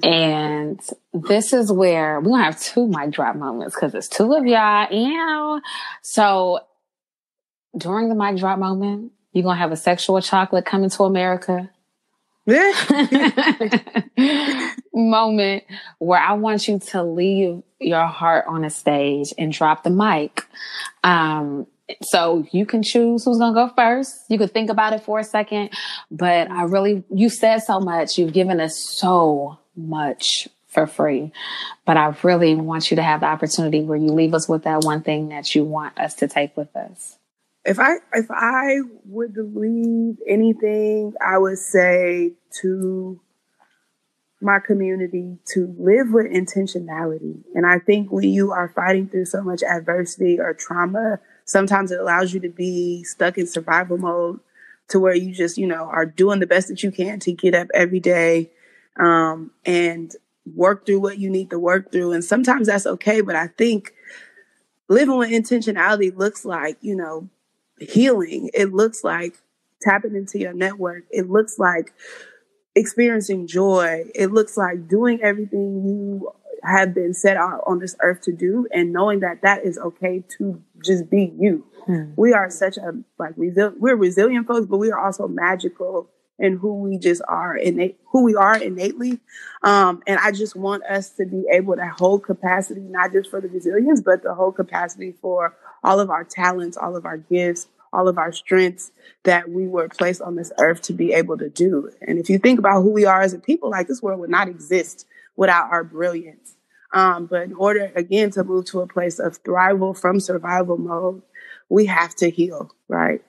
And this is where we're going to have 2 mic drop moments because it's 2 of y'all. Ew. So during the mic drop moment, you're going to have a sexual chocolate coming to America moment where I want you to leave your heart on a stage and drop the mic. So you can choose who's going to go first. You could think about it for a second, but you said so much. You've given us so much for free. But I really want you to have the opportunity where you leave us with that one thing that you want us to take with us. If I would leave anything, I would say to my community to live with intentionality. And I think when you are fighting through so much adversity or trauma, sometimes it allows you to be stuck in survival mode to where you just, are doing the best that you can to get up every day and work through what you need to work through. And sometimes that's okay. But I think living with intentionality looks like, healing. It looks like tapping into your network. It looks like experiencing joy. It looks like doing everything you have been set out on this earth to do and knowing that that is okay to just be you. We are such a we're resilient folks, but we are also magical in who we just are, who we are innately. And I just want us to be able to hold capacity, not just for the resilience, but the whole capacity for all of our talents, all of our gifts, all of our strengths that we were placed on this earth to be able to do. And if you think about who we are as a people, like this world would not exist without our brilliance. But in order, again, to move to a place of thrival from survival mode, we have to heal, right?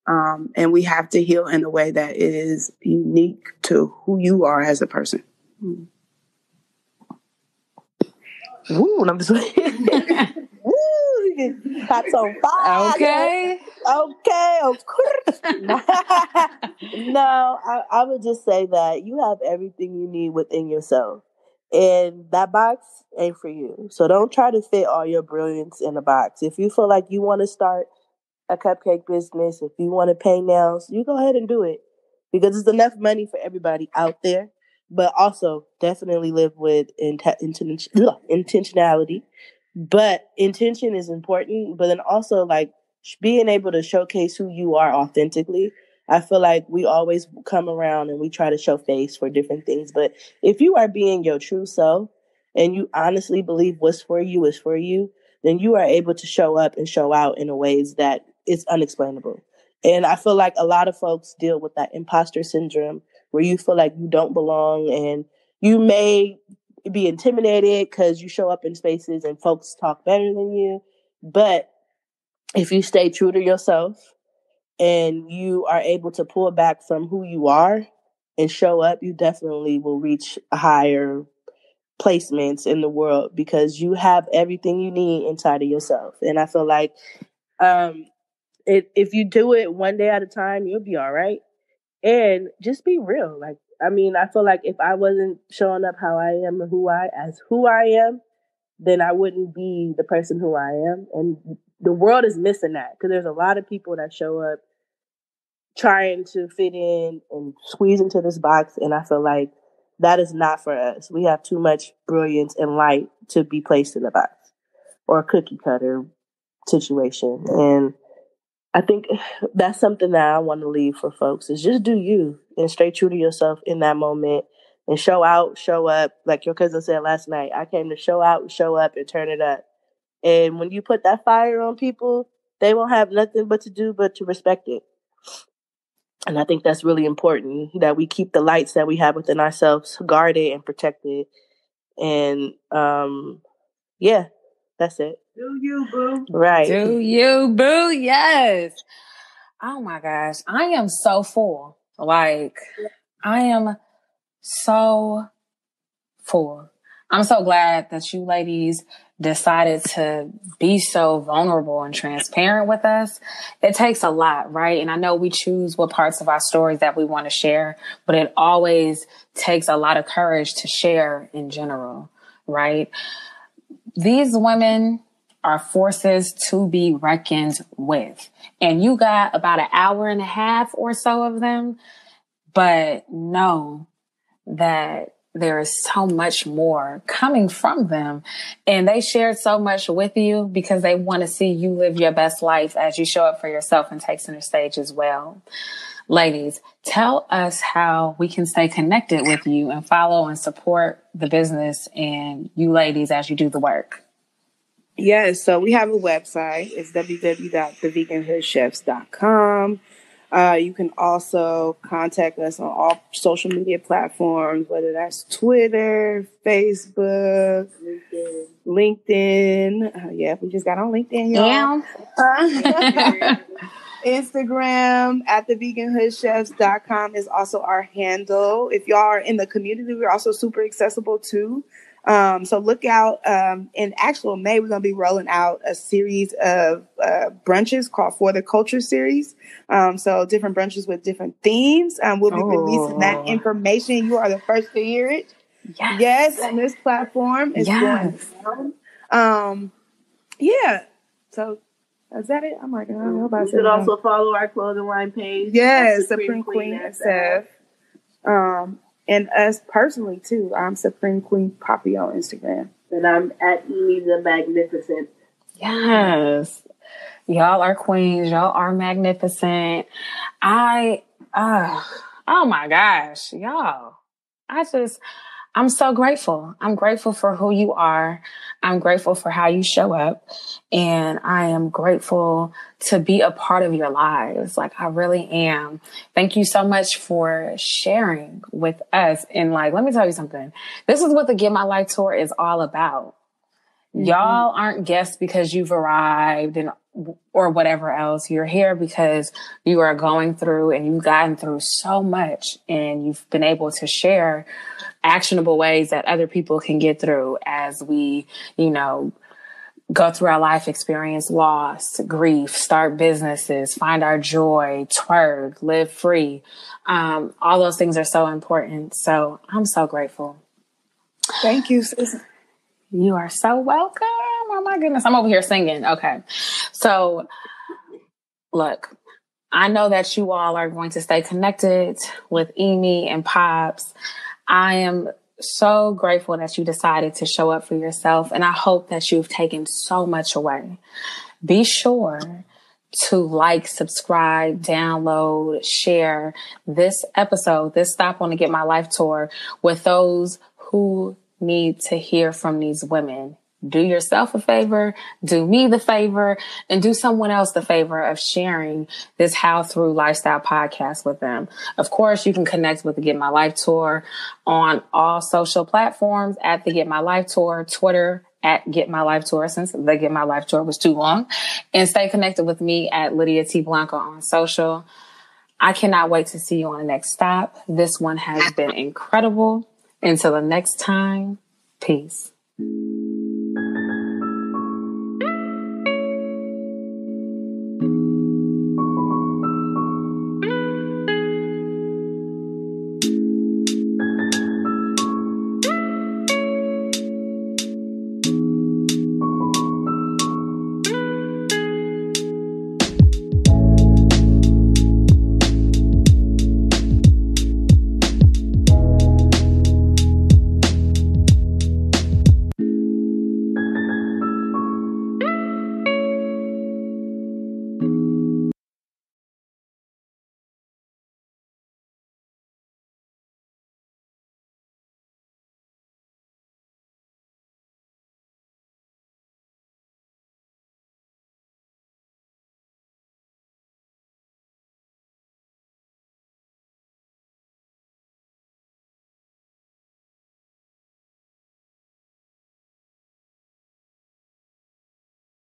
And we have to heal in a way that is unique to who you are as a person. Woo, I'm just Pops on fire. Okay. Of course. No, I would just say that you have everything you need within yourself. And that box ain't for you. So don't try to fit all your brilliance in a box. If you feel like you want to start a cupcake business, if you want to paint nails, you go ahead and do it. Because there's enough money for everybody out there. But also definitely live with intentionality. But intention is important. But then also being able to showcase who you are authentically. I feel like we always come around and we try to show face for different things. But if you are being your true self and you honestly believe what's for you is for you, then you are able to show up and show out in a ways that is unexplainable. And I feel like a lot of folks deal with that imposter syndrome where you feel like you don't belong and you may be intimidated because you show up in spaces and folks talk better than you. But if you stay true to yourself and you are able to pull back from who you are and show up, you definitely will reach higher placements in the world because you have everything you need inside of yourself. And I feel like if you do it one day at a time, you'll be all right. And just be real. I feel like if I wasn't showing up how I am and who I am, then I wouldn't be the person who I am. And the world is missing that because there's a lot of people that show up trying to fit in and squeeze into this box. And I feel like that is not for us. We have too much brilliance and light to be placed in a box or a cookie cutter situation. And I think that's something that I want to leave for folks is just do you and stay true to yourself in that moment and show out, show up. Like your cousin said last night, I came to show out, show up and turn it up. And when you put that fire on people, they won't have nothing but to respect it. And I think that's really important that we keep the lights that we have within ourselves guarded and protected. And that's it. Do you, boo? Right. Do you, boo? Yes. Oh my gosh. I am so full. I am so full. I'm so glad that you ladies decided to be so vulnerable and transparent with us. It takes a lot, right? And I know we choose what parts of our stories that we want to share, but it always takes a lot of courage to share in general, right? These women are forces to be reckoned with. And you got about an hour and a half or so of them, but know that there is so much more coming from them. And they shared so much with you because they want to see you live your best life as you show up for yourself and take center stage as well. Ladies, tell us how we can stay connected with you and follow and support the business and you ladies as you do the work. Yes, so we have a website. It's www.theveganhoodchefs.com. You can also contact us on all social media platforms, whether that's Twitter, Facebook, LinkedIn. Yeah, we just got on LinkedIn, y'all. Yeah. Instagram at theveganhoodchefs.com is also our handle. If y'all are in the community, we're also super accessible too. So look out. In actual May, we're going to be rolling out a series of brunches called For the Culture series. So different brunches with different themes. We'll be releasing that information. You are the first to hear it. Yes, on this platform. It's going down. Yeah. So is that it? I'm like, I don't know about. You should also follow our clothing line page. Yes, Supreme Queen SF. And us personally too. I'm Supreme Queen Poppy on Instagram. And I'm at Amy the Magnificent. Yes. Y'all are queens. Y'all are magnificent. Oh my gosh, y'all. I'm so grateful. I'm grateful for who you are. I'm grateful for how you show up. And I am grateful to be a part of your lives. Like, I really am. Thank you so much for sharing with us. And like, let me tell you something. This is what the Get My Life Tour is all about. Mm-hmm. Y'all aren't guests because you've arrived or whatever else. You're here because you are going through and you've gotten through so much and you've been able to share actionable ways that other people can get through as we, go through our life, experience loss, grief, start businesses, find our joy, twerk, live free. All those things are so important. So I'm so grateful. Thank you, sis. You are so welcome. Oh my goodness. I'm over here singing. Okay. So look, I know that you all are going to stay connected with Amy and Pops. I am so grateful that you decided to show up for yourself. And I hope that you've taken so much away. Be sure to like, subscribe, download, share this episode, this stop on the Get My Life Tour with those who need to hear from these women. Do yourself a favor, do me the favor, and do someone else the favor of sharing this How Through Lifestyle podcast with them. Of course, you can connect with the Get My Life Tour on all social platforms at the Get My Life Tour, Twitter at Get My Life Tour, since the Get My Life Tour was too long, and stay connected with me at Lydia T Blanco on social. I cannot wait to see you on the next stop. This one has been incredible. Until the next time, peace.